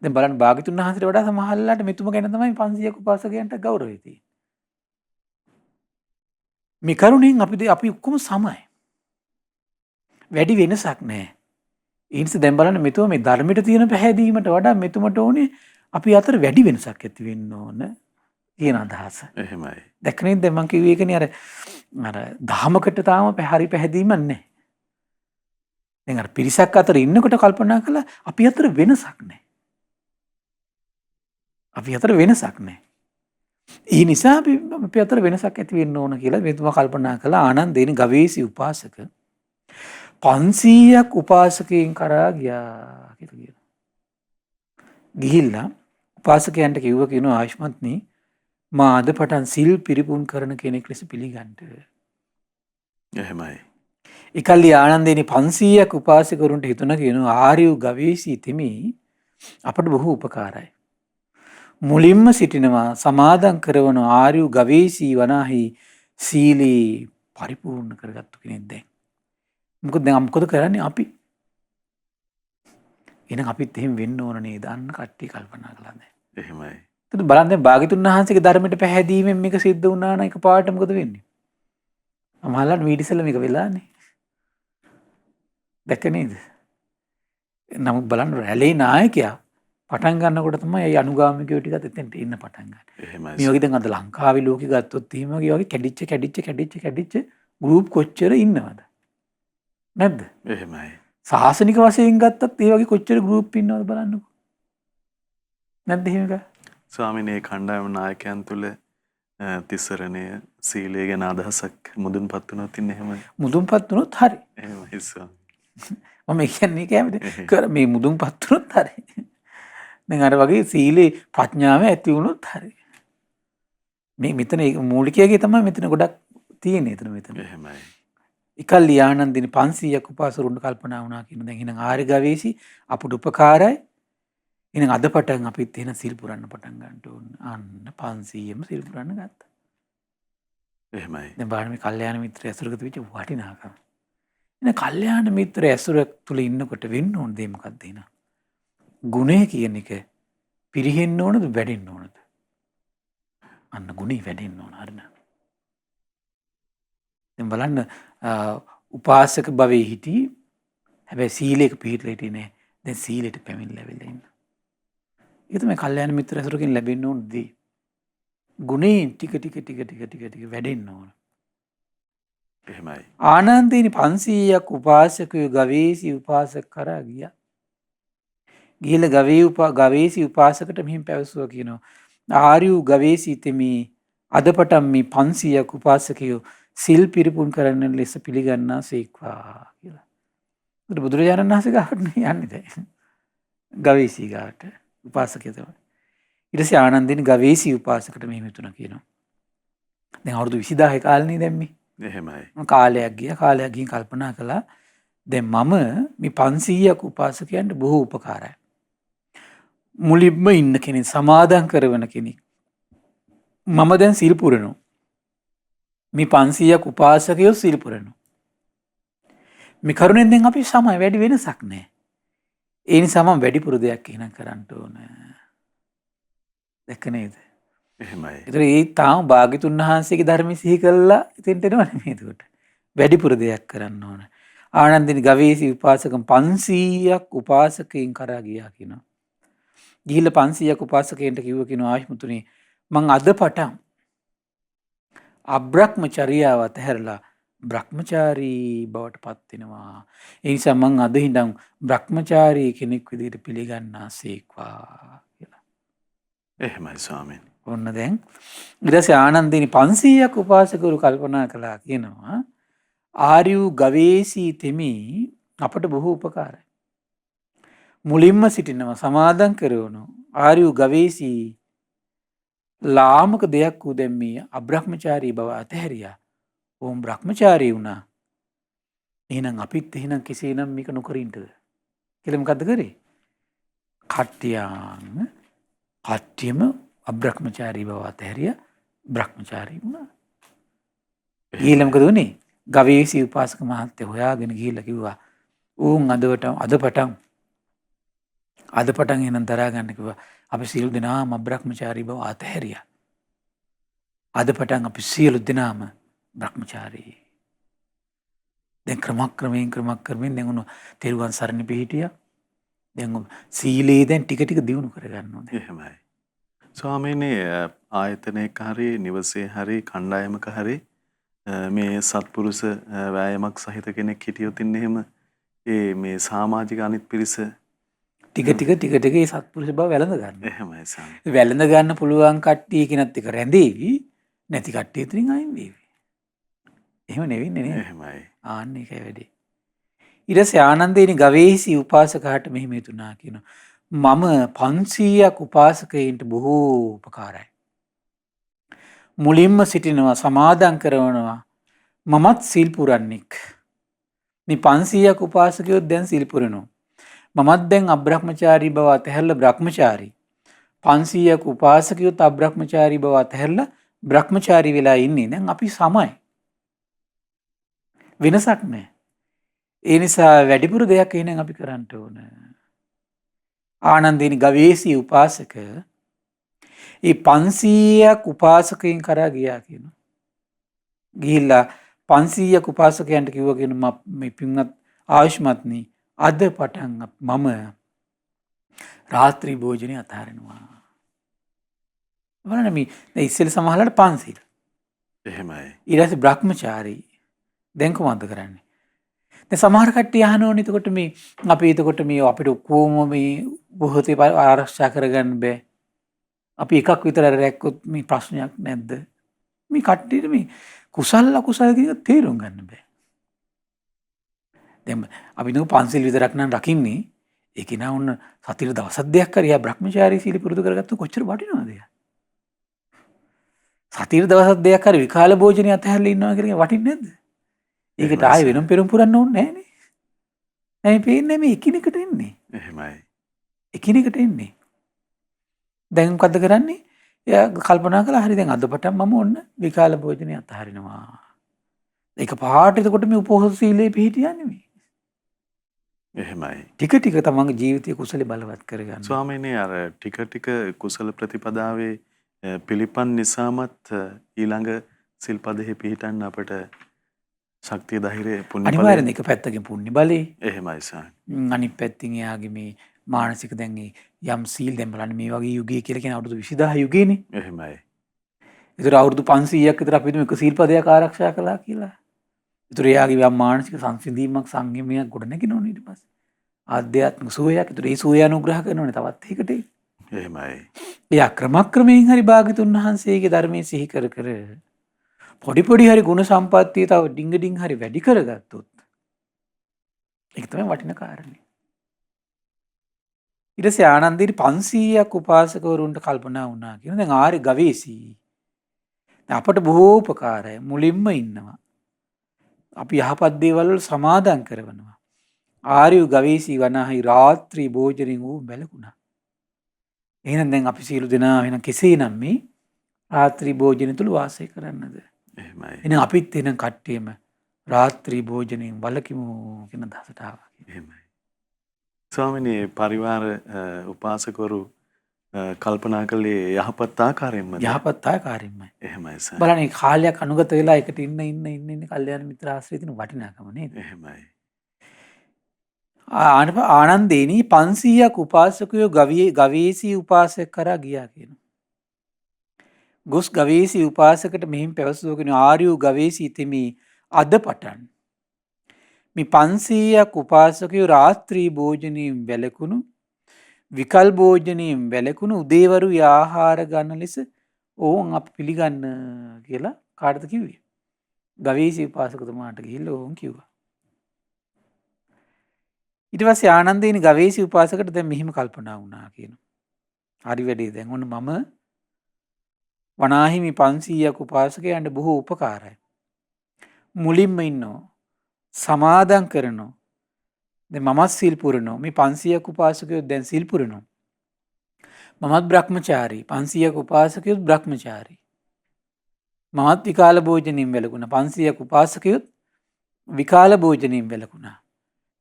දැන් බලන්න භාග්‍යතුන් වහන්සේට වඩා සමහරලාට මෙතුම ගැන තමයි 500ක් උපාසකයන්ට ගෞරවය තියෙන්නේ. මේ කරුණෙන් අපි ඔක්කොම සමයි. වැඩි වෙනසක් නැහැ. ඒ නිසා දැන් බලන්න මෙතුම මේ ධර්මයට තියෙන පැහැදීමට වඩා මෙතුමට ඕනේ අපි අතර වැඩි වෙනසක් ඇති වෙන්න ඕන කියන අදහස. එහෙමයි. දැක්ක නේද දැන් මම කිව්වේ ඒකනේ අර දහමකට තාම හරි පැහැදීමක් නැහැ. දැන් අර පිරිසක් අතර ඉන්නකොට කල්පනා කළා අපි අතර වෙනසක් නැහැ. අපි අතර වෙනසක් නැහැ. ඒ නිසා අපි අතර වෙනසක් ඇති වෙන්න ඕන කියලා මෙතුමා කල්පනා කළා ආනන්දේනි ගවේෂී උපාසක 500ක් උපාසකයන් කරා ගියා කියලා කියනවා. ගිහිල්ලා උපාසකයන්ට කියනවා ආයුෂ්මත්නි මා අද පටන් සිල් පිරිපුන් කරන කෙනෙක් ලෙස පිළිගන්න. එහෙමයි. එකල්ලි ආනන්දේනි 500ක් උපාසකවරුන්ට හිතුණා කියනවා ආර්ය ගවේෂී තෙමි අපට බොහෝ උපකාරයි. මුලින්ම සිටිනවා සමාදන් කරන ආර්ය ගවේෂී වනාහි සීලී පරිපූර්ණ කරගත්තු කෙනෙක් දැන්. මොකද කරන්නේ අපි? එහෙනම් අපිත් එහෙම වෙන්න ඕන නේද? අන්න කට්ටිය කල්පනා කළා දැන්. එහෙමයි. ඒත් බලන්න දැන් භාග්‍යතුන් වහන්සේගේ ධර්මයට පැහැදීමෙන් මේක සිද්ධ වුණා නම් එකපාරට මොකද වෙන්නේ? අමහලට මීඩිසල මේක වෙලානේ. දැක්ක නේද? නමුත් බලන්න රැළේ නායකයා පටන් ගන්නකොට තමයි ඒ අනුගාමිකයෝ ටිකත් එතෙන්ට එන්න පටන් ගන්න. එහෙමයි මේ වගේ දැන් අද ලංකාවේ ලෝකෙ ගත්තොත් එහෙම වගේ කැඩිච්ච ගෲප් කොච්චර ඉන්නවද? නැද්ද? එහෙමයි. සාසනික වශයෙන් ගත්තත් ඒ වගේ කොච්චර ගෲප් ඉන්නවද බලන්නකෝ. නැද්ද එහෙම එකක්? ස්වාමීනි මේ කණ්ඩායම නායකයන් තුළ තිසරණය සීලය ගැන අදහසක් මුදුන්පත් වුණොත් ඉන්නේ එහෙමයි. මුදුන්පත් වුණොත් හරි. එහෙමයි ස්වාමී. මම කියන්නේ කැමති කර මේ මුදුන්පත් වුණොත් හරි. දැන් අර වගේ සීලේ ප්‍රඥාව ඇති වුණොත් හරි. මේ මෙතන මූලිකයගේ තමයි මෙතන ගොඩක් තියෙන්නේ මෙතන. එහෙමයි. එකල්ලි ආනන්දිනි 500ක් උපාසකරුන්ට කල්පනා වුණා කියන දැන් එහෙනම් ආර්ය ගවේෂි අපට උපකාරයි. එහෙනම් අද පටන් අපිත් එහෙනම් සිල් පුරන්න පටන් ගන්න ඕන. අන්න 500ම සිල් පුරන්න ගත්තා. එහෙමයි. දැන් බලන්න මේ කල්යාණ මිත්‍ර ඇසුරකට වෙච්ච වටිනාකම. එහෙනම් කල්යාණ මිත්‍ර ඇසුර තුල ඉන්නකොට වෙන්න ඕන දේ මොකක්ද එහෙනම්? ගුණය කියන එක පිරිහෙන්න ඕනද වැඩෙන්න ඕනද? අන්න ගුණේ වැඩෙන්න ඕන හරිද? දැන් බලන්න උපාසක භවයේ හිටි හැබැයි සීලයක පිළිපදලා හිටියේ නෑ. දැන් සීලෙට පැමිණිලා වෙලා ඉන්න. ඒක තමයි කල්යාණ මිත්‍ර ඇසුරකින් ලැබෙන්න ඕන දේ. ගුණේ ටික වැඩෙන්න ඕන. එහෙමයි. ආනන්දේනි 500ක් උපාසකයෝ ගවේෂි උපාසක කරා ගියා. ගිහිල්ලා ගවේෂි උපාසකට මෙහිම පැවසුවා කියනවා. ආර්ය ගවේෂි තෙමි අදපටන් මේ 500ක් උපාසකයෝ සිල් පිරිපුන් කරන්න ලෙස පිළිගන්නා සේක්වා කියලා. ඒත් බුදුරජාණන් වහන්සේ ගාවට යන්නේ දැන්. ගවේෂි ගාවට උපාසකය තමයි. ඊට පස්සේ ආනන්දින ගවේෂි උපාසකට මෙහෙම හිතුණා කියනවා. දැන් අවුරුදු 20000 කාලනේ දැන් මේ. එහෙමයි. කාලයක් ගිහින් කල්පනා කළා දැන් මම මේ 500ක් උපාසකයන්ට බොහෝ උපකාරයි. මුලින්ම ඉන්න කෙනෙක් සමාදන් කරවන කෙනෙක්. මම දැන් සිල් පුරනවා. මේ 500ක් උපාසකයෝ සිල් පුරනවා. මේ කරුණෙන් දැන් අපි සමය වැඩි වෙනසක් නැහැ. ඒ නිසා මම වැඩිපුර දෙයක් එහෙනම් කරන්න ඕන. දැක්ක නේද? එහෙමයි. ඒතර ඒ තාම භාග්‍යතුන් වහන්සේගේ ධර්මය සිහි කළා ඉතින්ට එනවා නෙමෙයි ඒකට. වැඩිපුර දෙයක් කරන්න ඕන. ආනන්දිනි ගවේෂි උපාසකම් 500ක් උපාසකයන් කරා ගියා කියනවා. ගිහිල්ලා 500ක් උපාසකයන්ට කිව්ව කියනවා ආශ්මුතුනි මං අද පටන් අබ්‍රහ්මචර්යාව අතහැරලා බ්‍රහ්මචාරී බවට පත් වෙනවා. ඒ නිසා මං අද ඉඳන් බ්‍රහ්මචාරී කෙනෙක් විදිහට පිළිගන්නාසේක්වා කියලා. එහෙමයි ස්වාමීන්. ඔන්න දැන් ඊට පස්සේ ආනන්දිනි 500ක් උපාසකවරු කල්පනා කළා කියනවා ආර්ය ගවේෂී තෙමි අපට බොහෝ උපකාරයි. මුලින්ම සිටිනවා සමාදන් කරවනු ආර්ය ගවේෂී ලාමක දෙයක් වූ දැන් මේ අබ්‍රහ්මචාරී බව අතහැරියා. ඕම් බ්‍රහ්මචාරී වුණා. එහෙනම් අපිත් එහෙනම් කෙසේනම් මේක නොකර ඉන්නද? කියලා මොකද්ද කරේ? කට්ටියම අබ්‍රහ්මචාරී බව අතහැරියා බ්‍රහ්මචාරී වුණා. ගිහිල්ලා මොකද වුනේ? ගවේෂී උපාසක මහත්තයා හොයාගෙන ගිහිල්ලා කිව්වා ඌන් අද පටන් එහෙනම් දරා ගන්න කිව්වා. අපි සියලු දෙනාම අබ්‍රහ්මචාරී බව අතහැරියා. අද පටන් අපි සියලු දෙනාම බ්‍රහ්මචාරී. දැන් ක්‍රමක්‍රමයෙන් දැන් උන තෙරුවන් සරණ පිහිටියා. දැන් සීලේ දැන් ටික දියුණු කරගන්න ඕනේ. එහෙමයි. ස්වාමීනි ආයතනයක හරි නිවසේ හරි කණ්ඩායමක හරි මේ සත්පුරුෂ වෑයමක් සහිත කෙනෙක් හිටියොත් ඉන්නේ එහෙම මේ සමාජික අනිත් පිරිස ටික ඒ සත්පුරුෂ බව වැළඳ ගන්න. එහෙමයි ස්වාමී. වැළඳ ගන්න පුළුවන් කට්ටිය කෙනත් එක රැඳෙවි නැති කට්ටිය එතනින් අයින් වේවි. එහෙම නෙවෙන්නේ නේද? එහෙමයි. ආන්න ඒකයි වැඩේ. ඊට පස්සේ ආනන්දේනි ගවේෂී උපාසකහට මෙහෙම හිතුණා කියනවා. මම 500ක් උපාසකයින්ට බොහෝ උපකාරයි. මුලින්ම සිටිනවා සමාදන් කරනවා මමත් සිල් පුරන්නෙක්. මේ 500ක් උපාසකයෝ දැන් සිල් පුරනවා. මමත් දැන් අබ්‍රහ්මචාරී බව අතහැරලා බ්‍රහ්මචාරී. 500ක් උපාසකයෝත් අබ්‍රහ්මචාරී බව අතහැරලා බ්‍රහ්මචාරී වෙලා ඉන්නේ. දැන් අපි සමයි. වෙනසක් නැහැ. ඒ නිසා වැඩිපුර දෙයක් එහෙනම් අපි කරන්න ඕන. ආනන්දිනි ගවේෂී උපාසක ඒ 500ක් උපාසකයන් කරා ගියා කියනවා. ගිහිල්ලා 500ක් උපාසකයන්ට කිව්වා කියනවා මේ පින්වත් ආයුෂ්මත්නි අද පටන් මම රාත්‍රී භෝජනය අතහරිනවා. බලන්න මේ දැන් ඉස්සෙල්ලා සමහරලාට පන්සිල්. එහෙමයි. ඊට පස්සේ බ්‍රහ්මචාරී. දැන් කොහොමද කරන්නේ? දැන් සමහර කට්ටිය අහනෝනේ එතකොට මේ අපි එතකොට මේ අපිට කොහොම මේ බොහෝතේ ආරක්ෂා කරගන්න බෑ. අපි එකක් විතර රැක්කොත් මේ ප්‍රශ්නයක් නැද්ද? මේ කට්ටියට මේ කුසල අකුසල කියන එක තේරුම් ගන්න බෑ. දැන් අපි නෝ පන්සිල් විතරක් නම් රකින්නේ ඒක නා උන්න සතියේ දවස් දෙකක් හරි යා බ්‍රහ්මචාරී සීල පුරුදු කරගත්තු කොච්චර වටිනවද යා? සතියේ දවස් දෙකක් හරි විකාල භෝජනය අතහැරලා ඉන්නවා කියන එක වටින්නේ නැද්ද? ඒකට ආයෙ වෙනම පෙරම් පුරන්න ඕනේ නැහනේ. ඇයි පේන්නේ මේ එකිනෙකට එන්නේ? එහෙමයි. එකිනෙකට එන්නේ. දැන් මොකද කරන්නේ? එයා කල්පනා කළා හරි දැන් අද පටන් මම ඔන්න විකාල භෝජනය අතහරිනවා. ඒක පාට එතකොට මේ උපෝසථ සීලේ පිළිහිටියා නෙමෙයි. එහෙමයි. ටික ටික තමන්ගේ ජීවිතයේ කුසල බලවත් කරගන්න. ස්වාමීනි අර ටික ටික කුසල ප්‍රතිපදාවේ පිළිපන් නිසාමත් ඊළඟ සිල්පදෙහි පිහිටන්න අපට ශක්තිය ධෛර්යය පුණ්‍ය බලය අනිවාර්යෙන් එක පැත්තකින් පුණ්‍ය බලේ. එහෙමයි සාරා. අනිත් පැත්තෙන් එයාගේ මේ මානසික දැන් යම් සීල් දැන් බලන්න මේ වගේ යුගයේ කියලා කියන අවුරුදු 20000 යුගයේනේ. එහෙමයි. ඒතර අවුරුදු 500ක් විතර අපි එක සීල්පදයක් ආරක්ෂා කළා කියලා. ඒතර එයාගේ යම් මානසික සංසිඳීමක් සංයමයක් ගොඩ නැගිනවනේ ඊට පස්සේ. ආධ්‍යාත්මික සුවයක්. ඒතර ඒ සුවය අනුග්‍රහ කරනවනේ තවත් ඒකට. එහෙමයි. එයා ක්‍රමක්‍රමයෙන් හරි භාග්‍යතුන් වහන්සේගේ ධර්මයේ සිහි කර කර පොඩි පොඩි හරි ගුණ සම්පත්තිය තව ඩිංග ඩිං හරි වැඩි කරගත්තොත් ඒක තමයි වටින කාරණේ. ඊට පස්සේ ආනන්දේට 500ක් උපාසකවරුන්ට කල්පනා වුණා කියන දැන් ආර්ය ගවේෂී. දැන් අපට බොහෝ උපකාරයි මුලින්ම ඉන්නවා. අපි යහපත් දේවල් වල සමාදම් කරනවා. ආර්ය ගවේෂී වනාහි රාත්‍රී භෝජනෙන් වූ බැලකුණා. එහෙනම් දැන් අපි සියලු දෙනා වෙන කෙසේනම් මේ රාත්‍රී භෝජන තුල වාසය කරන්නද? එහෙමයි. එහෙනම් අපිත් එන කට්ටියම රාත්‍රී භෝජනයෙන් වළකිමු කියන අදහසට ආවා. එහෙමයි. ස්වාමීනි පරිවාර උපාසකවරු කල්පනා කළේ යහපත් ආකාරයෙන්මද? යහපත් ආකාරයෙන්මයි. එහෙමයි සර්. බලන්න මේ කාලයක් අනුගත වෙලා එකට ඉන්න කල්යාණ මිත්‍ර ආශ්‍රය තියෙන වටිනාකම නේද? එහෙමයි. ආනන්දේනි 500ක් උපාසකයෝ ගවේෂී උපාසක කරා ගියා කියනවා. ගොස් ගවේෂී උපාසකට මෙහිම පැවසුවගෙන ආර්ය ගවේෂී තෙමි අද පටන් මේ 500ක් උපාසකයෝ රාත්‍රී භෝජනයෙන් වැළකුණු විකල් භෝජනයෙන් වැළකුණු උදේවරු ආහාර ගන්න ලෙස ඕන් අප පිළිගන්න කියලා කාටද කිව්වේ? ගවේෂී උපාසකතුමාට ගිහිල්ලා ඕන් කිව්වා. ඊට පස්සේ ආනන්දේනි ගවේෂී උපාසකට දැන් මෙහිම කල්පනා වුණා කියනවා. හරි වැඩේ දැන් ඔන්න මම වනාහිමි 500ක් උපාසකයන්ට බොහෝ උපකාරයි. මුලින්ම ඉන්නවා. සමාදම් කරනවා. දැන් මමත් සිල් පුරනවා. මේ 500ක් උපාසකයෝ දැන් සිල් පුරනවා. මමත් බ්‍රහ්මචාරී. 500ක් උපාසකයොත් බ්‍රහ්මචාරී. මමත් විකාල භෝජනයෙන් වැළකුණා. 500ක් උපාසකයොත් විකාල භෝජනයෙන් වැළකුණා.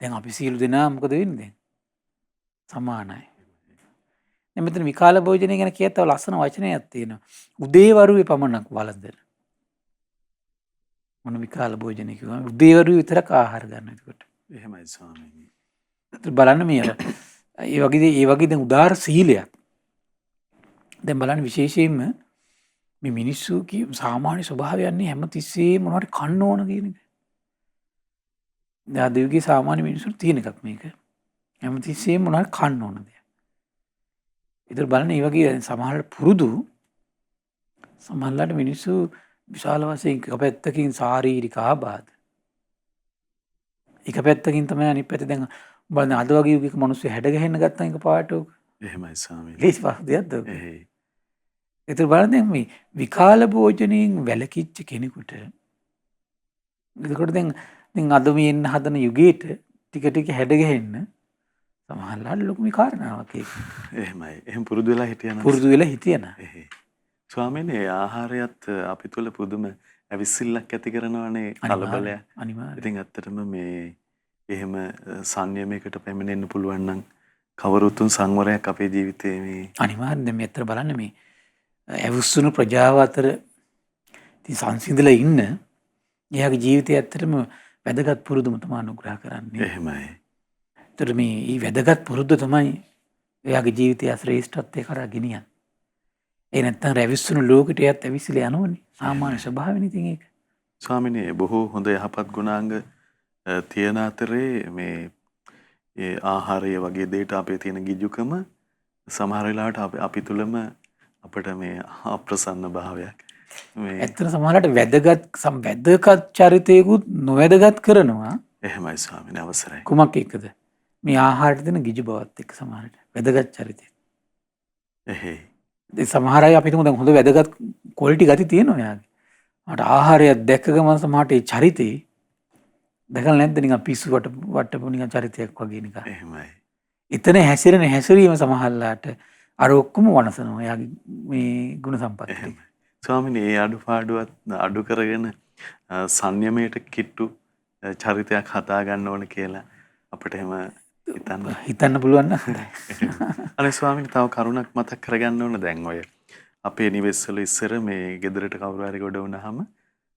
දැන් අපි සියලු දෙනා මොකද වෙන්නේ දැන්? සමානයි. දැන් මෙතන විකාල භෝජනය ගැන කියතව ලස්සන වචනයක් තියෙනවා. උදේවරුේ පමණක් වළඳන. මොන විකාල භෝජනය කිව්වම උදේවරුේ විතරක් ආහාර ගන්න එතකොට. එහෙමයි ස්වාමීනි. බලන්න මේ ඒ වගේ දැන් උදාාර සීලයක්. දැන් බලන්න විශේෂයෙන්ම මේ මිනිස්සු සාමාන්‍ය ස්වභාවයන්නේ හැම තිස්සෙම මොනවද කන්න ඕන කියන එක. දෙවියන්ගේ සාමාන්‍ය මිනිස්සුන්ට තියෙන එකක් මේක. හැම තිස්සෙම මොනවද කන්න ඕනද? ඒතර බලන්න මේ වගේ සමහරවිට පුරුදු සමහරවිට මිනිස්සු විශාල වශයෙන් එක පැත්තකින් ශාරීරික ආබාධ. එක පැත්තකින් තමයි අනිත් පැත්ත දැන් බලන්න අද වගේ යුගයක මිනිස්සු හැඩ ගහන්න ගත්තා එක පාට උක. එහෙමයි ස්වාමීනි. ලේසි පහදයක්ද උක. ඒතර බලන්න දැන් මේ විකාල භෝජනයෙන් වැළකීච්ච කෙනෙකුට එතකොට දැන් අද මේ එන්න හදන යුගයට ටික ටික හැඩ ගහෙන්න සමහරවිට ලොකුම කාරණාවක් ඒක. එහෙමයි. එහෙම පුරුදු වෙලා හිටියනම් පුරුදු වෙලා හිටියනම්. ස්වාමීනි ආහාරයත් අපි තුල පුදුම ඇවිස්සිල්ලක් ඇති කරනවානේ කලබලයක්. අනිවාර්යයෙන්. ඉතින් ඇත්තටම මේ එහෙම සංයමයකට පැමිණෙන්න පුළුවන් නම් කවරුතුන් සංවරයක් අපේ ජීවිතේ මේ අනිවාර්යෙන් මේ අතර බලන්න මේ ඇවිස්සුණු ප්‍රජාව අතර ඉතින් සංසිඳලා ඉන්න එයාගේ ජීවිතය ඇත්තටම වැදගත් පුරුදුම තමයි අනුග්‍රහ කරන්නේ. එහෙමයි. ඒතර මේ වැදගත් පුරුද්ද තමයි එයාගේ ජීවිතය ශ්‍රේෂ්ඨත්වය කරා ගෙනියන්නේ. ඒ නැත්තම් රැවිස්සුණු ලෝකෙට එයත් ඇවිස්සලා යනවනේ. සාමාන්‍ය ස්වභාවනේ ඉතින් ඒක. ස්වාමිනේ බොහෝ හොඳ යහපත් ගුණාංග තියෙන අතරේ මේ ඒ ආහාරය වගේ දේට අපේ තියෙන ගිජුකම සමහර වෙලාවට අපි තුලම අපිට මේ අප්‍රසන්න භාවයක් මේ ඇත්තට සමහරවිට වැදගත් චරිතයකුත් නොවැදගත් කරනවා. එහෙමයි ස්වාමිනේ අවසරයි. කුමක් එක්කද? මේ ආහාරයට දෙන ගිජු බවත් එක්ක සමහරවිට වැදගත් චරිතය. එහෙයි. ඒ සමහර අය අපි හිතමු දැන් හොඳ වැදගත් ක්වොලිටි ගති තියෙනවා එයාගේ. මට ආහාරයක් දැක්ක ගමන් සමහරට ඒ චරිතේ දැකලා නැද්ද නිකන් පිස්සු වට්ටපු නිකන් චරිතයක් වගේ නිකන්. එහෙමයි. එතන හැසිරෙන හැසිරීම සමහරලාට අර ඔක්කොම වනසනවා එයාගේ මේ ගුණ සම්පත්තිය. එහෙමයි. ස්වාමිනේ ඒ අඩුපාඩුවත් අඩු කරගෙන සංයමයට කිට්ටු චරිතයක් හදා ගන්න ඕන කියලා අපිට එහෙම හිතන්න පුළුවන් නම් හොඳයි. අනේ ස්වාමීනි තව කරුණක් මතක් කරගන්න ඕන දැන් ඔය අපේ නිවෙස්වල ඉස්සර මේ ගෙදරට කවුරු හරි ගොඩ වුණාම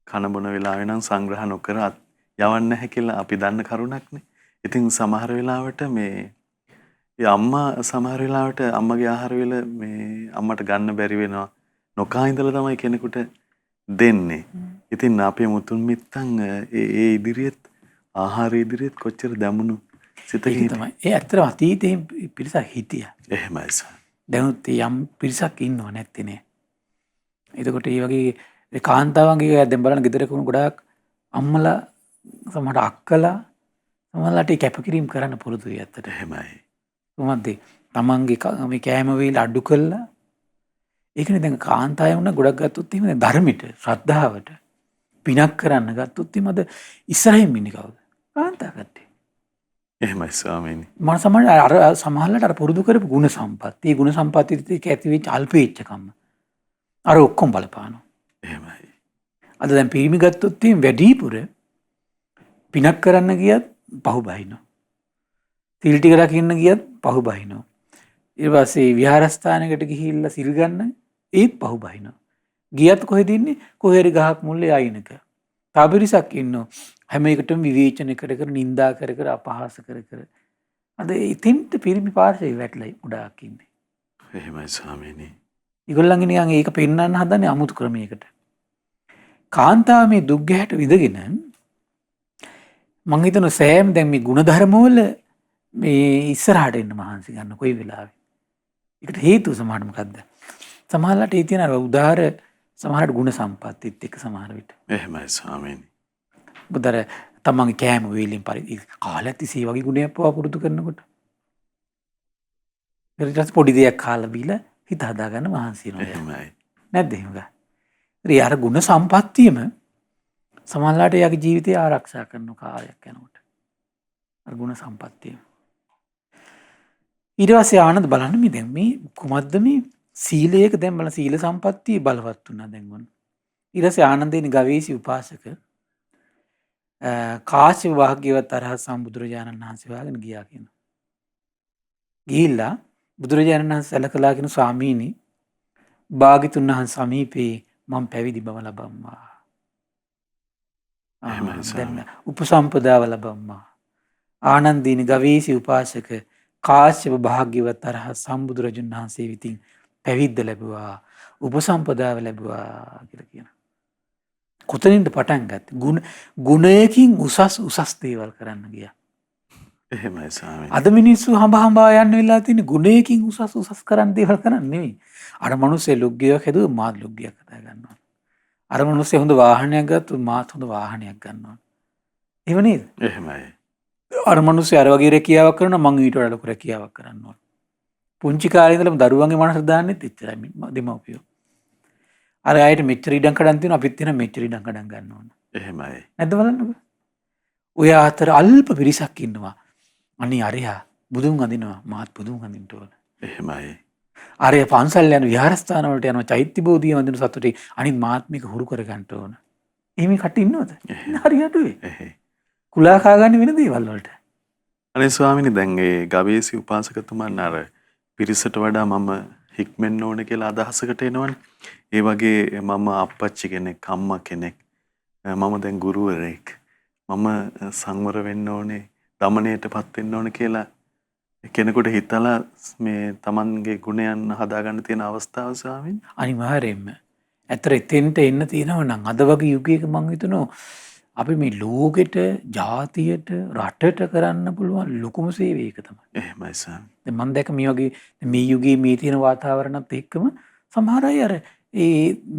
කන බොන වෙලාවේ නම් සංග්‍රහ නොකර යවන්නේ නැහැ කියලා අපි දන්න කරුණක්නේ. ඉතින් සමහර වෙලාවට මේ අම්මා සමහර වෙලාවට අම්මගේ ආහාර වල මේ අම්මට ගන්න බැරි වෙනවා. නොකා ඉඳලා තමයි කෙනෙකුට දෙන්නේ. ඉතින් අපේ මුතුන් මිත්තන් ඒ ඉදිරියේත් ආහාර ඉදිරියේත් කොච්චර දැමුණු සිතකින් තමයි. ඒ ඇත්තටම අතීතේ පිරිසක් හිටියා. එහෙමයි සර්. දැනුත් යම් පිරිසක් ඉන්නව නැත්තේ නේ. එතකොට මේ වගේ කාන්තාවන්ගේ දැන් බලන්න ගෙදරක ගොඩාක් අම්මලා සමහර අක්කලා සමහරලාට කැපකිරීම කරන්න පුරුදුයි ඇත්තට. එහෙමයි. කොහොමද තමන්ගේ මේ කෑම වේල අඩු කළා. ඒකනේ දැන් කාන්තාය වුණා ගොඩක් ගත්තොත් එහෙම දැන් ධර්මෙට ශ්‍රද්ධාවට පිනක් කරන්න ගත්තොත් එහෙම අද ඉස්සරහින් ඉන්නේ කවුද? කාන්තා කට්ටිය. එහෙමයි ස්වාමීනි. මම සමහරලාට අර පුරුදු කරපු ගුණ සම්පත්. ඒ ගුණ සම්පත්තිය එක්ක ඇති වෙච්ච අල්පේච්ඡකම. අර ඔක්කොම බලපානවා. එහෙමයි. අද දැන් පිරිමි ගත්තොත් එහෙම වැඩිපුර පිනක් කරන්න ගියත් පහු බහිනවා. සිල් ටික රකින්න ගියත් පහු බහිනවා. ඊට පස්සේ විහාරස්ථානයකට ගිහිල්ලා සිල් ගන්න ඒත් පහු බහිනවා. ගියත් කොහෙද ඉන්නේ? කොහේ හරි ගහක් මුල්ලේ අයිනක. තාපිරිසක් ඉන්නවා. හැම එකටම විවේචන කර කර නිඳා කර කර අපහාස කර කර. අද ඉතින්ට පිරිමි පාර්ශවය වැටලා ගොඩාක් ඉන්නේ. එහෙමයි ස්වාමීනි. ඒගොල්ලන්ගේ නිකන් ඒක පෙන්වන්න හදන්නේ අමුතු ක්‍රමයකට. කාන්තාව මේ දුක් ගැහැට විඳගෙන මං හිතන සෑම දැන් මේ ಗುಣධර්ම වල මේ ඉස්සරහට එන්න මහන්සි ගන්න කොයි වෙලාවෙ. ඒකට හේතුව සමහරට මොකද්ද? සමහරලාට ඒ තියෙන අර උදාර සමහරට ගුණ සම්පත්තිත් එක්ක සමහර විට. එහෙමයි ස්වාමීනි. බුදර තමන්ගේ කෑම වේලෙන් පරිදි කාලයක් තිස්සේ වගේ ගුණයක් පවා පුරුදු කරනකොට. ඊට පස්සේ පොඩි දෙයක් කාලා බීලා හිත හදාගන්න මහන්සි වෙනවා. එහෙමයි. නැද්ද එහෙම? ඒ අර ගුණ සම්පත්තියම සමහරලාට එයාගේ ජීවිතය ආරක්ෂා කරන කාලයක් යනකොට. අර ගුණ සම්පත්තිය. ඊට පස්සේ ආනන්ද බලන්න මේ දැන් මේ කුමද්ද මේ සීලයක දැන් බලන සීල සම්පත්තිය බලවත් වුණා දැන් වොන්න. ඊට පස්සේ ආනන්දේනි ගවේෂි උපාසක කාශ්‍යප භාග්‍යවත් අරහත් සම්බුදුරජාණන් වහන්සේ වාගෙන ගියා කියනවා. ගිහිල්ලා බුදුරජාණන් වහන්සේ සැලකලා කියන ස්වාමීනි භාග්‍යතුන් වහන්සේ සමීපේ මම පැවිදි බව ලබම්මා. දැන් උපසම්පදාව ලබම්මා. ආනන්දීනි ගවේෂි උපාසක කාශ්‍යප භාග්‍යවත් අරහත් සම්බුදුරජාණන් වහන්සේ විසින් පැවිද්ද ලැබුවා උපසම්පදාව ලැබුවා කියලා කියනවා. කොතනින්ද පටන් ගත්තේ? ගුණයකින් උසස් දේවල් කරන්න ගියා. එහෙමයි ස්වාමීනි. අද මිනිස්සු හඹා යන්න වෙලා තියෙන ගුණයකින් උසස් කරන්න දේවල් කරන්නේ නෙවෙයි. අර මිනිස්සේ ලොග්ගයක් හැදුවා මාත් ලොග්ගයක් හදා ගන්නවා. අර මිනිස්සේ හොඳ වාහනයක් ගත්තොත් මාත් හොඳ වාහනයක් ගන්නවා. එහෙම නේද? එහෙමයි. අර මිනිස්සේ අර වගේ රැකියාවක් කරනවා මං ඊට වඩා ලොකු රැකියාවක් කරන්න ඕන. පුංචි කාලේ ඉඳලම දරුවන්ගේ මනසට දාන්නෙත් එච්චරයි දෙමව්පියෝ. අර අයට මෙච්චර ඉඩම් කඩන් තියෙනවා අපිත් තියෙන මෙච්චර ඉඩම් කඩන් ගන්න ඕන. එහෙමයි. නැද්ද බලන්නකෝ. ඔය අතර අල්ප පිරිසක් ඉන්නවා. අනේ අරයා බුදුන් අඳිනවා මාත් බුදුන් අඳින්න ඕන. එහෙමයි. අරයා පන්සල් යන විහාරස්ථාන වලට යනවා චෛත්‍ය බෝධිය වඳින සතුටේ අනිත් මාත් මේක හුරු කර ගන්න ඕන. එහෙම කට්ටිය ඉන්නවද? හරියට වෙයි. එහෙයි. කුලා කා ගන්න වෙන දේවල් වලට. අනේ ස්වාමීනි දැන් ඒ ගවේෂි උපාසකතුමන් අර පිරිසට වඩා මම හික්මෙන්න ඕන කියලා අදහසකට එනවනේ. ඒ වගේ මම අප්පච්චි කෙනෙක් අම්මා කෙනෙක් මම දැන් ගුරුවරයෙක් මම සංවර වෙන්න ඕනේ දමණයටපත් වෙන්න ඕන කියලා කෙනෙකුට හිතලා මේ Tamanගේ ගුණයන් හදාගන්න තියෙන අවස්ථාව ස්වාමීන්. අනිවාර්යයෙන්ම. ඇත්තට එතෙන්ට එන්න තියෙනවා නම් අද වගේ යුගයක මම හිතනවා අපි මේ ලෝකෙට, ජාතියට, රටට කරන්න පුළුවන් ලොකුම සේවය ඒක තමයි. එහෙමයි ස්වාමීන්. දැන් මම දැක්ක මේ වගේ මේ යුගයේ මේ තියෙන වාතාවරණත් එක්කම සමහර අය අර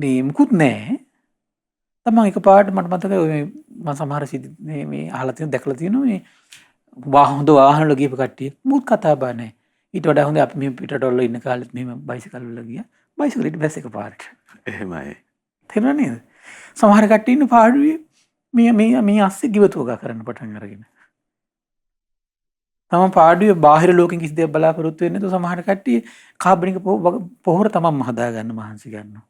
මේ මුකුත් නැහැ. තමන් එකපාරට මට මතකයි ඔය මම සමහර මේ අහලා තියෙන දැකලා තියෙනවා මේ හොඳ වාහන වල ගියපු කට්ටිය මුත් කතා බහ නැහැ. ඊට වඩා හොඳ අපි මේ පිටරටවල ඉන්න කාලෙත් මෙහෙම බයිසිකල් වල ගියා. බයිසිකලෙට බැස් එකපාරට. එහෙමයි. තේරුණා නේද? සමහර කට්ටිය ඉන්න පාඩුවේ මේ අස්සේ ගිවතුවගා කරන්න පටන් අරගෙන. තමන් පාඩුවේ බාහිර ලෝකෙන් කිසි දෙයක් බලාපොරොත්තු වෙන්නේ නැතුව සමහර කට්ටිය කාබනික පොහොර තමන්ම හදා ගන්න මහන්සි ගන්නවා.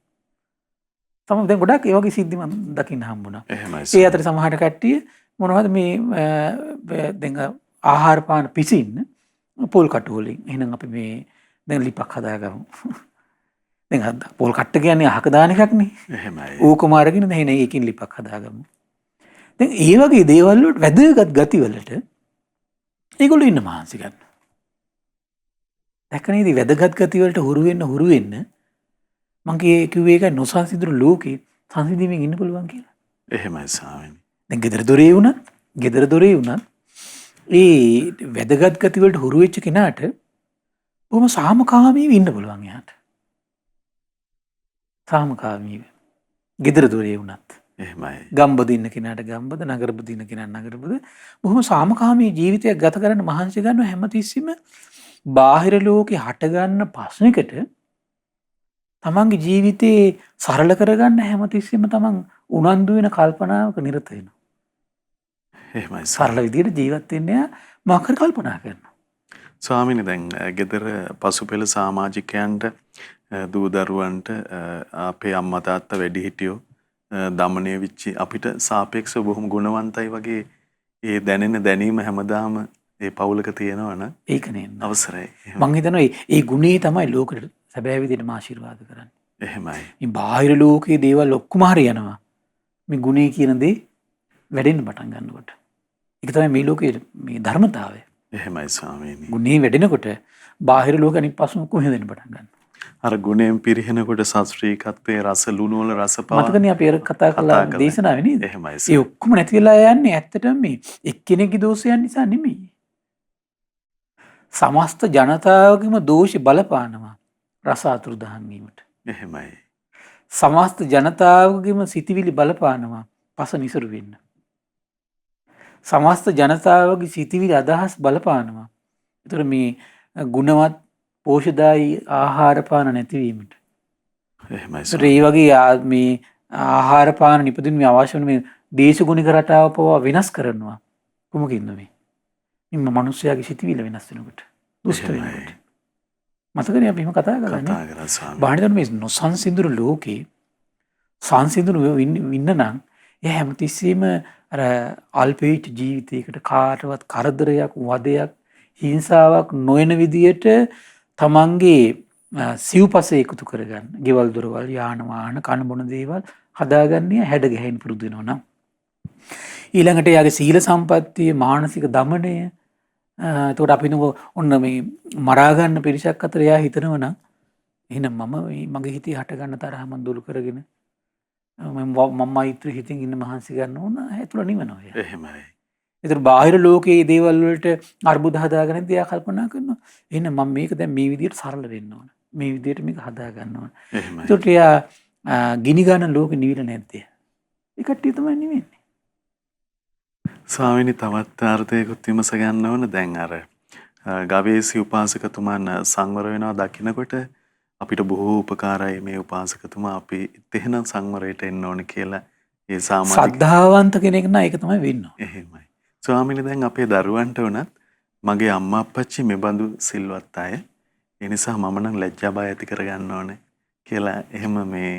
තමයි දැන් ගොඩක් ඒ වගේ සිද්ධි මම දකින්න හම්බුණා. එහෙමයි. ඒ අතර සමහර කට්ටිය මොනවද මේ දැන් ආහාර පාන පිසින්න පොල් කටු වලින්. එහෙනම් අපි මේ දැන් ලිපක් හදාගමු. දැන් පොල් කට්ට කියන්නේ අහක දාන එකක් නේ. එහෙමයි. ඕකම අරගෙන දැන් ඒකින් ලිපක් හදාගමු. දැන් ඒ වගේ දේවල් වලට වැදගත් ගති වලට ඒගොල්ලෝ ඉන්න මහන්සි ගන්න. දැක්ක නේද වැදගත් ගති වලට හුරු වෙන්න මං කිව්වේ ඒක නොසන්සිඳුණු ලෝකේ සංසිඳීමෙන් ඉන්න පුළුවන් කියලා. එහෙමයි ස්වාමීනි. දැන් ගෙදර දොරේ වුණත් ඒ වැදගත් ගති වලට හුරු වෙච්ච කෙනාට බොහොම සාමකාමීව ඉන්න පුළුවන් එයාට. සාමකාමීව. ගෙදර දොරේ වුණත්. එහෙමයි. ගම්බද ඉන්න කෙනාට ගම්බද, නගරබද ඉන්න කෙනාට නගරබද බොහොම සාමකාමී ජීවිතයක් ගත කරන්න මහන්සි ගන්න හැමතිස්සෙම බාහිර ලෝකේ හට ගන්න ප්‍රශ්නයකට තමන්ගේ ජීවිතේ සරල කරගන්න හැමතිස්සෙම තමන් උනන්දු වෙන කල්පනාවක නිරත වෙනවා. එහෙමයි. සරල විදිහට ජීවත් වෙන්න මොකක් හරි කල්පනා කරනවා. ස්වාමීනි දැන් ගෙදර පසුපෙළ සමාජිකයන්ට දූ දරුවන්ට අපේ අම්මා තාත්තා වැඩිහිටියෝ දමණය වෙච්චි අපිට සාපේක්ෂව බොහොම ගුණවන්තයි වගේ ඒ දැනෙන දැනීම හැමදාම ඒ පවුලක තියෙනවා නම් ඒකනේ අවසරයි. මං හිතනවා ඒ ගුණේ තමයි ලෝකෙට සැබෑ විදිහටම ආශිර්වාද කරන්නේ. එහෙමයි. මේ බාහිර ලෝකයේ දේවල් ඔක්කොම හරියනවා. මේ ගුණේ කියන දේ වැඩෙන්න පටන් ගන්නකොට. ඒක තමයි මේ ලෝකයේ මේ ධර්මතාවය. එහෙමයි ස්වාමීනි. ගුණේ වැඩෙනකොට බාහිර ලෝක අනිත් පස්සම කොහෙන්ද දෙන්න පටන් ගන්නවා. අර ගුණයෙන් පිරිහෙනකොට සස්ත්‍රීකත්වයේ රස ලුණු වල රස පවා මතකනේ අපි කතා කළා දේශනාවේ නේද? එහෙමයි. ඒ ඔක්කොම නැති වෙලා යන්නේ ඇත්තටම මේ එක්කෙනෙක්ගේ දෝෂයන් නිසා නෙමෙයි. සමස්ත ජනතාවගේම දෝෂ බලපානවා රස අතුරුදහන් වීමට. එහෙමයි. සමස්ත ජනතාවගේම සිතිවිලි බලපානවා පස නිසරු වෙන්න. සමස්ත ජනතාවගේ සිතිවිලි අදහස් බලපානවා. ඒතර මේ ගුණවත් පෝෂදායී ආහාර පාන නැතිවීමට. එහෙමයි. ඒ වගේ මේ ආහාර පාන නිපදින මේ අවශ්‍ය වෙන මේ දේශගුණික රටාව පවා වෙනස් කරනවා. කොමකින්ද මේ? මේ මිනිස්යාගේ සිතිවිල්ල වෙනස් වෙනකොට. දුෂ්ට වෙනකොට. මතකනේ අපි එහෙම කතා කරලා නේ. කතා කරා ස්වාමී. බාහිර මේ නොසන්සිඳුණු ලෝකේ සංසිඳුණු ඉන්න නම් එයා හැමතිස්සෙම අර අල්පේච් ජීවිතයකට කාටවත් කරදරයක්, වදයක්, හිංසාවක් නොවන විදියට තමන්ගේ සිව්පසය එකතු කරගන්න. ගෙවල් දොරවල්, යාන වාහන, කන බොන දේවල් හදාගන්නේ හැඩ ගැහෙන්න පුරුදු වෙනවා නම්. ඊළඟට එයාගේ සීල සම්පත්තිය, මානසික දමනය, එතකොට අපි ඔන්න මේ මරා ගන්න පිරිසක් අතර එයා හිතනවා නම් එහෙනම් මගේ හිතේ හට ගන්න තරහ මන් දුරු කරගෙන මම මෛත්‍රී හිතින් ඉන්න මහන්සි ගන්න ඕන ඇතුළ නිවනවා. එහෙමයි. ඒතර බාහිර ලෝකයේ දේවල් වලට අර්බුද හදාගෙන තියා කල්පනා කරනවා. එහෙනම් මම මේක දැන් මේ විදිහට සරල වෙන්න ඕන. මේ විදිහට මේක හදා ගන්න ඕන. එහෙමයි. ඒකට එයා ගිනි ගන්න ලෝකෙ නිවිල නැද්ද? ඒ කට්ටිය තමයි නිවෙන්නේ. ස්වාමීනි තවත් අර්ථයකුත් විමස ගන්න ඕන. දැන් අර ගවේෂි උපාසකතුමන් සංවර වෙනවා දකින්නකොට අපිට බොහෝ උපකාරයි මේ උපාසකතුමා අපි තෙහෙනම් සංවරයට එන්න ඕන කියලා ඒ සාමාජික සද්ධාවන්ත කෙනෙක් නම් ඒක තමයි වෙන්න ඕන. එහෙමයි. ස්වාමීනි දැන් අපේ දරුවන්ට උනත් මගේ අම්මා අප්පච්චි මෙබඳු සිල්වත් අය. ඒ නිසා මම නම් ලැජ්ජා බය ඇති කරගන්න ඕනේ කියලා එහෙම මේ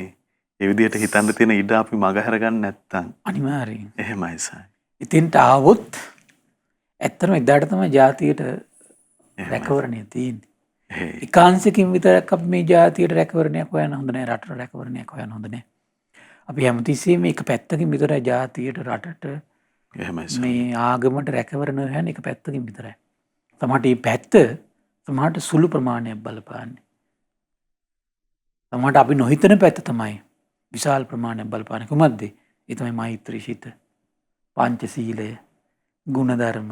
ඒ විදිහට හිතන්න තියෙන ඉඩ අපි මගහැර ගන්න නැත්තම් අනිවාර්යෙන්. එහෙමයි සායි. ඉතින්ට ආවොත් ඇත්තටම එදාට තමයි ජාතියට රැකවරණය තියෙන්නේ. එකාංශකින් විතරක් අපි මේ ජාතියට රැකවරණයක් හොයන්න හොඳ නැහැ, රටට රැකවරණයක් හොයන්න හොඳ නැහැ. අපි හැමතිස්සෙම එක පැත්තකින් විතරයි ජාතියට, රටට, එහෙමයි ස්වාමී. මේ ආගමට රැකවරණ හොයන එක පැත්තකින් විතරයි. සමහරට මේ පැත්ත සමහරට සුළු ප්‍රමාණයක් බලපාන්නේ. සමහරට අපි නොහිතන පැත්ත තමයි විශාල ප්‍රමාණයක් බලපාන්නේ. කුමක්ද? ඒ තමයි මෛත්‍රී සිත, පංචශීලය, ගුණධර්ම,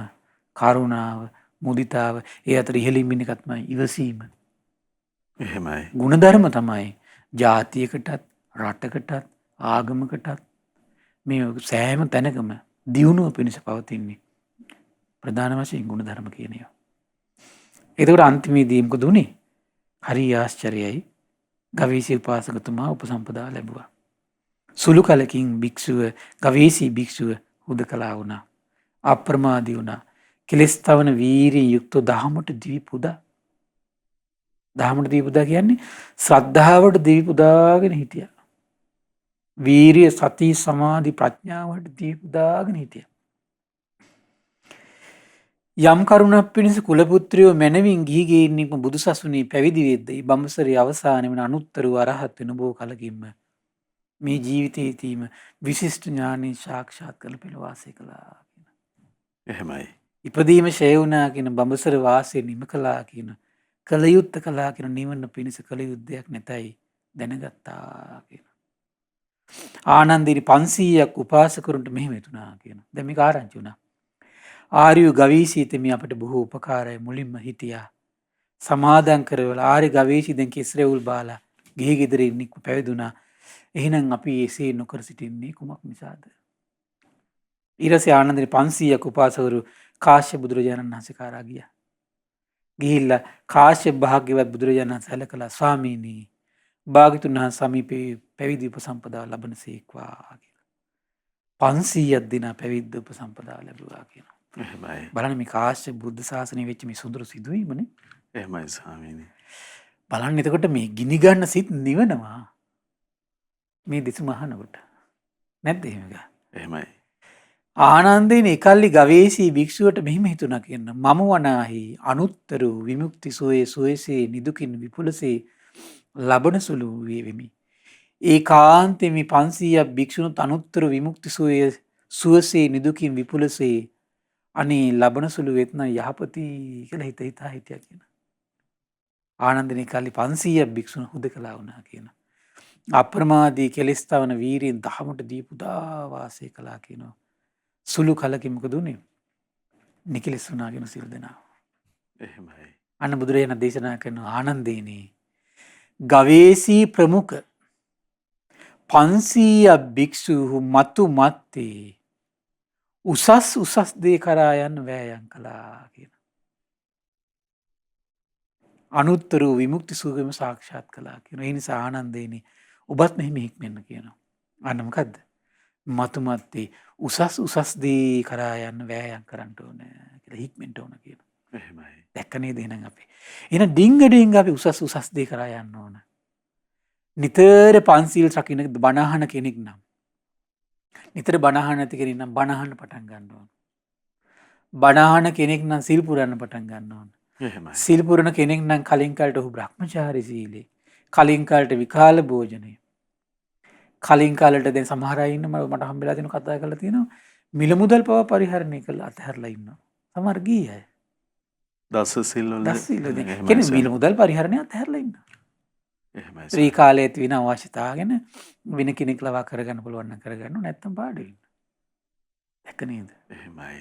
කරුණාව, මුදිතාව. ඒ අතර ඉහළින් ඉන්න එක තමයි ඉවසීම. එහෙමයි. ගුණධර්ම තමයි ජාතියකටත් රටකටත් ආගමකටත් මේ සෑම තැනකම දියුණුව පිණිස පවතින්නේ ප්‍රධාන වශයෙන් ගුණධර්ම කියන ඒවා. එතකොට අන්තිමේදී මොකද උනේ? හරි ආශ්චර්යයි. ගවීසී උපාසකතුමා උපසම්පදා ලැබුවා. සුළු කලකින් භික්ෂුව ගවීසී භික්ෂුව හුදකලා වුණා. අප්‍රමාදී වුණා. කෙලෙස් තවන වීරියෙන් යුක්තව දහමට දිවි පුදා. දහමට දිවි පුදා කියන්නේ ශ්‍රද්ධාවට දිවි පුදාගෙන හිටියා. වීරිය, සති, සමාධි, ප්‍රඥාවට දිවි පුදාගෙන හිටියා. යම් කරුණක් පිණිස කුලපුත්‍රයෝ මැනවින් ගිහි ගෙයින්නෙක්ම බුදුසසුනේ පැවිදි වෙද්දී බඹසරේ අවසානයේ වෙන අනුත්තර වූ අරහත් වෙන බොහෝ කලකින්ම මේ ජීවිතයේ තීම විශිෂ්ට ඥානෙ සාක්ෂාත් කරලා පෙළ වාසය කළා කියන. එහෙමයි. ඉපදීම ෂේ වුණා කියන බඹසර වාසය නිම කළා කියන කල යුත්තේ කළා කියන නිවන පිණිස කල යුද්ධයක් නැතයි දැනගත්තා කියන. ආනන්දීනි 500ක් උපාසකරුන්ට මෙහෙම හිතුණා කියන. දැන් මේක ආරංචි වුණා. ආර්ය ගවීසීතමි අපට බොහෝ උපකාරයි මුලින්ම හිටියා. සමාදන් කරවල ආර්ය ගවීසී දැන් කිස්රෙවුල් බාලා ගිහි ගෙදර ඉන්නෙක් පැවිදුණා. එහෙනම් අපි එසේ නොකර සිටින්නේ කුමක් නිසාද? ඊරසේ ආනන්දනි 500ක් උපාසකවරු කාශ්‍යප බුදුරජාණන් වහන්සේ කරා ගියා. ගිහිල්ලා කාශ්‍යප භාග්‍යවත් බුදුරජාණන් වහන්සේ සැලකලා ස්වාමීනි භාග්‍යතුන් වහන්සේ සමීපේ පැවිදි උපසම්පදා ලබනසේක්වා කියලා. 500ක් දින පැවිද්ද උපසම්පදා ලැබුවා කියනවා. එහෙමයි. බලන්න මේ කාශ්‍යප බුද්ධ ශාසනය වෙච්ච මේ සුදුරු සිදුවීමනේ. එහෙමයි ස්වාමීනි. බලන්න එතකොට මේ ගිනි ගන්න සිත් නිවනවා. මේ දෙසුම අහනකොට. නැද්ද එහෙම ගා? එහෙමයි. ආනන්දේන එකල්ලි ගවේෂී භික්ෂුවට මෙහිම හිතුණා කියන මම වනාහි අනුත්තර විමුක්ති සෝයේ සෝයසේ නිදුකින් විපුලසේ ලබන සුළු වේවෙමි. ඒකාන්තයෙන් මේ 500ක් භික්ෂුණුත් අනුත්තර විමුක්ති සෝයේ සුවසේ නිදුකින් විපුලසේ අනේ ලබන සුළු වෙත්නම් යහපති කියලා හිත හිතා හිටියා කියන. ආනන්දනේ කල්ලි 500ක් භික්ෂුණ හුදකලා වුණා කියන. අප්‍රමාදී කෙලෙස් තවන වීරියෙන් දහමට දී පුදා වාසය කළා කියනවා. සුළු කලකින් මොකද උනේ? නිකලෙස් වුණා කියන සිල් දෙනා. එහෙමයි. අන්න බුදුරජාණන් දේශනා කරන ආනන්දේනි ගවේෂී ප්‍රමුඛ 500ක් භික්ෂුහු මතු මත්තේ උසස් දේ කරා යන්න වෑයම් කළා කියන. අනුත්තර විමුක්ති සුවයම සාක්ෂාත් කළා කියන. ඒ නිසා ආනන්දේනි ඔබත් මෙහෙම හික්මෙන්න කියනවා. අන්න මොකද්ද? මතු මත්තේ උසස් දේ කරා යන්න වෑයම් කරන්න ඕන කියලා හික්මෙන්න ඕන කියන. එහෙමයි. දැක්ක නේද එහෙනම් අපි. එහෙනම් ඩිංග අපි උසස් දේ කරා යන්න ඕන. නිතර පන්සිල් රකින්න බණ අහන කෙනෙක් නම් නිතර බණ අහන්න නැති කෙනෙක් නම් බණ අහන්න පටන් ගන්න ඕන. බණ අහන කෙනෙක් නම් සිල් පුරන්න පටන් ගන්න ඕන. එහෙමයි. සිල් පුරන කෙනෙක් නම් කලින් කාලට ඔහු බ්‍රහ්මචාරී සීලේ, කලින් කාලට විකාල භෝජනය, කලින් කාලට දැන් සමහර අය ඉන්න මට හම්බෙලා තියෙන කතා කරලා තියෙනවා මිල මුදල් පව පරිහරණය කරලා අතහැරලා ඉන්නවා. සමහර ගිහි අය. දස සිල් වල දස සිල් කියන්නේ මිල මුදල් පරිහරණය අතහැරලා ඉන්නවා. එහෙමයි. ශ්‍රී කාලයේ තියෙන අවශ්‍යතාවගෙන වෙන කෙනෙක් ලවා කරගන්න පුළුවන් නම් කරගන්න නැත්නම් පාඩු වෙන්න. දැක්ක නේද? එහෙමයි.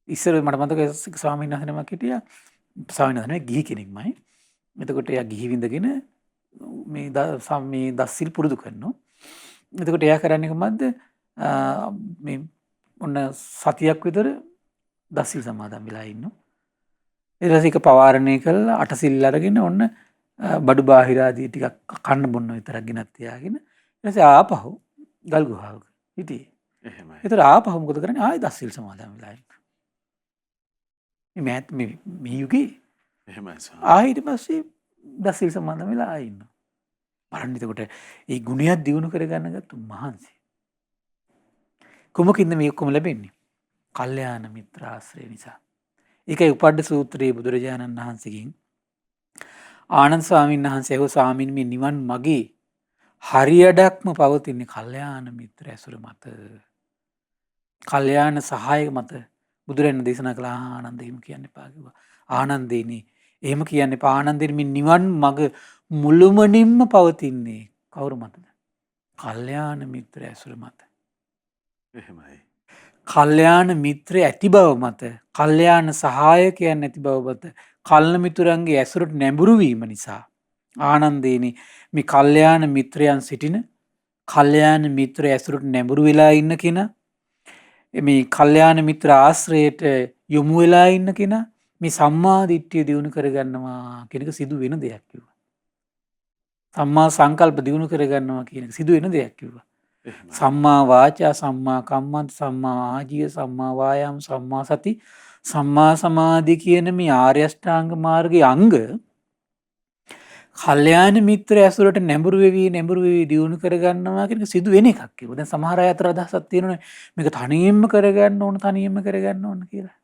ඉස්සර මට මතකයි ස්වාමීන් වහන්සේ නමක් හිටියා. ස්වාමීන් වහන්සේ ගිහි කෙනෙක්මයි. එතකොට එයා ගිහි විඳගෙන මේ දස සිල් පුරුදු කරනවා. එතකොට එයා කරන්නේ කොහොමද? මේ ඔන්න සතියක් විතර දස සිල් සමාදන් වෙලා ඉන්නවා. ඊට පස්සේ ඒක පවාරණය කරලා අට සිල් අරගෙන ඔන්න බඩු බාහිර ආදී ටිකක් කන්න බොන්න විතරක් ගෙනත් තියාගෙන ඊට පස්සේ ආපහු ගල් ගුහාවක හිටියේ. එහෙමයි. ඒතර ආපහු මොකද කරන්නේ? ආයෙ දස සිල් සමාදන් වෙලා ඉන්නවා. මේ යුගයේ එහෙමයි. ආයෙ ඊට පස්සේ දස සිල් සමාදන් වෙලා ආයෙ ඉන්නවා. බලන්න එතකොට ඒ ගුණයක් දිනු කරගන්න ගත්ත මහන්සි. කුමකින්ද මේ ඔක්කොම ලැබෙන්නේ? කල්යාණ මිත්‍ර ආශ්‍රය නිසා. ඒකයි උපඩ්ඩ සූත්‍රයේ බුදුරජාණන් වහන්සේගෙන් ආනන්ද ස්වාමීන් වහන්සේ හෝ ස්වාමීන් මේ නිවන් මගේ හරියඩක්ම පවතින්නේ කල්යාණ මිත්‍ර ඇසුර මත. කල්යාණ සහායක මත බුදුරජාණන් දේශනා කළ ආනන්ද එහෙම කියන්න එපා කිව්වා. ආනන්දේනි එහෙම කියන්න එපා. ආනන්දේනි මේ නිවන් මඟ මුළුමනින්ම පවතින්නේ කවුරු මතද? කල්යාණ මිත්‍ර ඇසුර මත. එහෙමයි. කල්යාණ මිත්‍රය ඇති බව මත, කල්යාණ සහායකයන් ඇති බව මත, කල්න මිතුරන්ගේ ඇසුරට නැඹුරු වීම නිසා ආනන්දේනි මේ කල්යාණ මිත්‍රයන් සිටින, කල්යාණ මිත්‍ර ඇසුරට නැඹුරු වෙලා ඉන්න කෙනා, මේ කල්යාණ මිත්‍ර ආශ්‍රයයට යොමු වෙලා ඉන්න කෙනා මේ සම්මා දිට්ඨිය දියුණු කරගන්නවා කියන එක සිදු වෙන දෙයක් කිව්වා. සම්මා සංකල්ප දියුණු කරගන්නවා කියන එක සිදු වෙන දෙයක් කිව්වා. එහෙමයි. සම්මා වාචා, සම්මා කම්මන්ත, සම්මා ආජීව, සම්මා වායාම, සම්මා සති, සම්මා සමාධි කියන මේ ආර්ය අෂ්ටාංග මාර්ගයේ අංග කල්යාණ මිත්‍ර ඇසුරට නැඹුරු වෙවි දියුණු කරගන්නවා කියන එක සිදු වෙන එකක් කියලා. දැන් සමහර අය අතර අදහසක් තියෙනවනේ මේක තනියෙන්ම කරගන්න ඕන කියලා.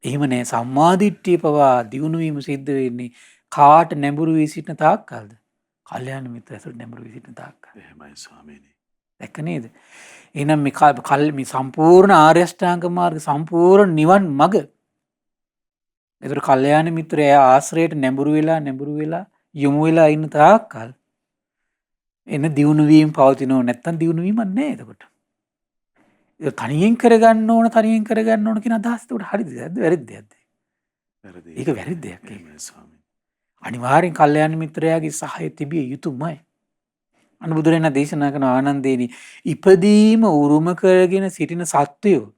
එහෙම නෑ. සම්මාදිට්ඨිය පවා දියුණු වීම සිද්ධ වෙන්නේ කාට නැඹුරු වී සිටින තාක්කල්ද? කල්යාණ මිත්‍ර ඇසුරට නැඹුරු වී සිටින තාක්කල්. එහෙමයි ස්වාමීනි. දැක්ක නේද? එහෙනම් මේ සම්පූර්ණ ආර්ය අෂ්ටාංග මාර්ග සම්පූර්ණ නිවන් මඟ. ඒතර කල්යාණ මිත්‍රය ආශ්‍රයයට නැඹුරු වෙලා යොමු වෙලා ඉන්න තාක්කල් එන දියුණු වීම පවතිනව. නැත්තම් දියුණු වීමක් නැහැ එතකොට. ඒක තනියෙන් කරගන්න ඕන කියන අදහස උඩ හරිද? වැරදිද? වැරදි. ඒක වැරදි දෙයක් ඒක. එහෙමයි ස්වාමීනි. අනිවාර්යෙන් කල්යාණ මිත්‍රයාගේ සහාය තිබිය යුතුමයි. බුදුරජාණන් දේශනා කරන ආනන්දේනි ඉපදීම උරුම කරගෙන සිටින සත්වයෝ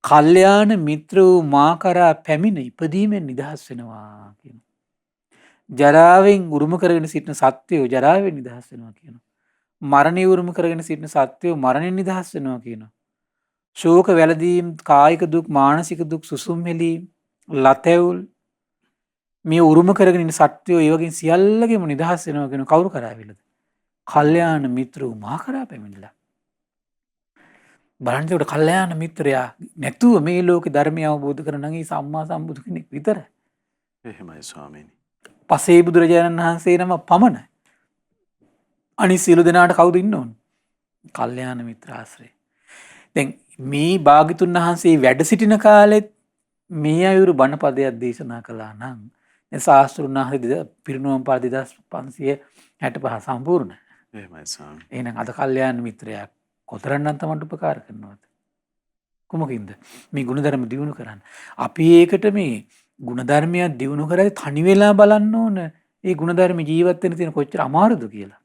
කල්යාණ මිත්‍ර වූ මා කරා පැමිණ ඉපදීමෙන් නිදහස් වෙනවා කියන. ජරාවෙන් උරුම කරගෙන සිටින සත්වයෝ ජරාවෙන් නිදහස් වෙනවා කියන. මරණය උරුම කරගෙන සිටින සත්වයෝ මරණයෙන් නිදහස් වෙනවා කියන. ශෝක වැළදීම්, කායික දුක්, මානසික දුක්, සුසුම් හෙලීම්, ලතැවුල් මේ උරුම කරගෙන ඉන්න සත්වයෝ ඒ වගේ සියල්ලගෙම නිදහස් වෙනවා කියන කවුරු කරා වෙලද? කල්යාණ මිත්‍ර වූ මා කරා පැමිණිලා. බලන්න ඒකට කල්යාණ මිත්‍රයා නැතුව මේ ලෝකේ ධර්මය අවබෝධ කරගන්න නම් ඒ සම්මා සම්බුදු කෙනෙක් විතරයි. එහෙමයි ස්වාමීනි. පසේ බුදුරජාණන් වහන්සේ නම පමණයි. අනිත් සියලු දෙනාට කවුද ඉන්න ඕන? කල්යාණ මිත්‍ර ආශ්‍රය. දැන් මේ භාග්‍යතුන් වහන්සේ වැඩ සිටින කාලෙත් මේ අයුරු බණපදයක් දේශනා කළා නම් දැන් ශාස්ත්‍රුන් වහන්සේ පිරිනුවම් පාර 2565 සම්පූර්ණ. එහෙමයි ස්වාමීනි. එහෙනම් අද කල්යාණ මිත්‍රයා කොතරම්නම් තමන්ට උපකාර කරනවද? කොමකින්ද? මේ ගුණධර්ම දියුණු කරන්න. අපි ඒකට මේ ගුණධර්මයක් දියුණු කරලා තනි වෙලා බලන්න ඕන. ඒ ගුණධර්ම ජීවත් වෙන්න තියෙන කොච්චර අමාරුද කියලා.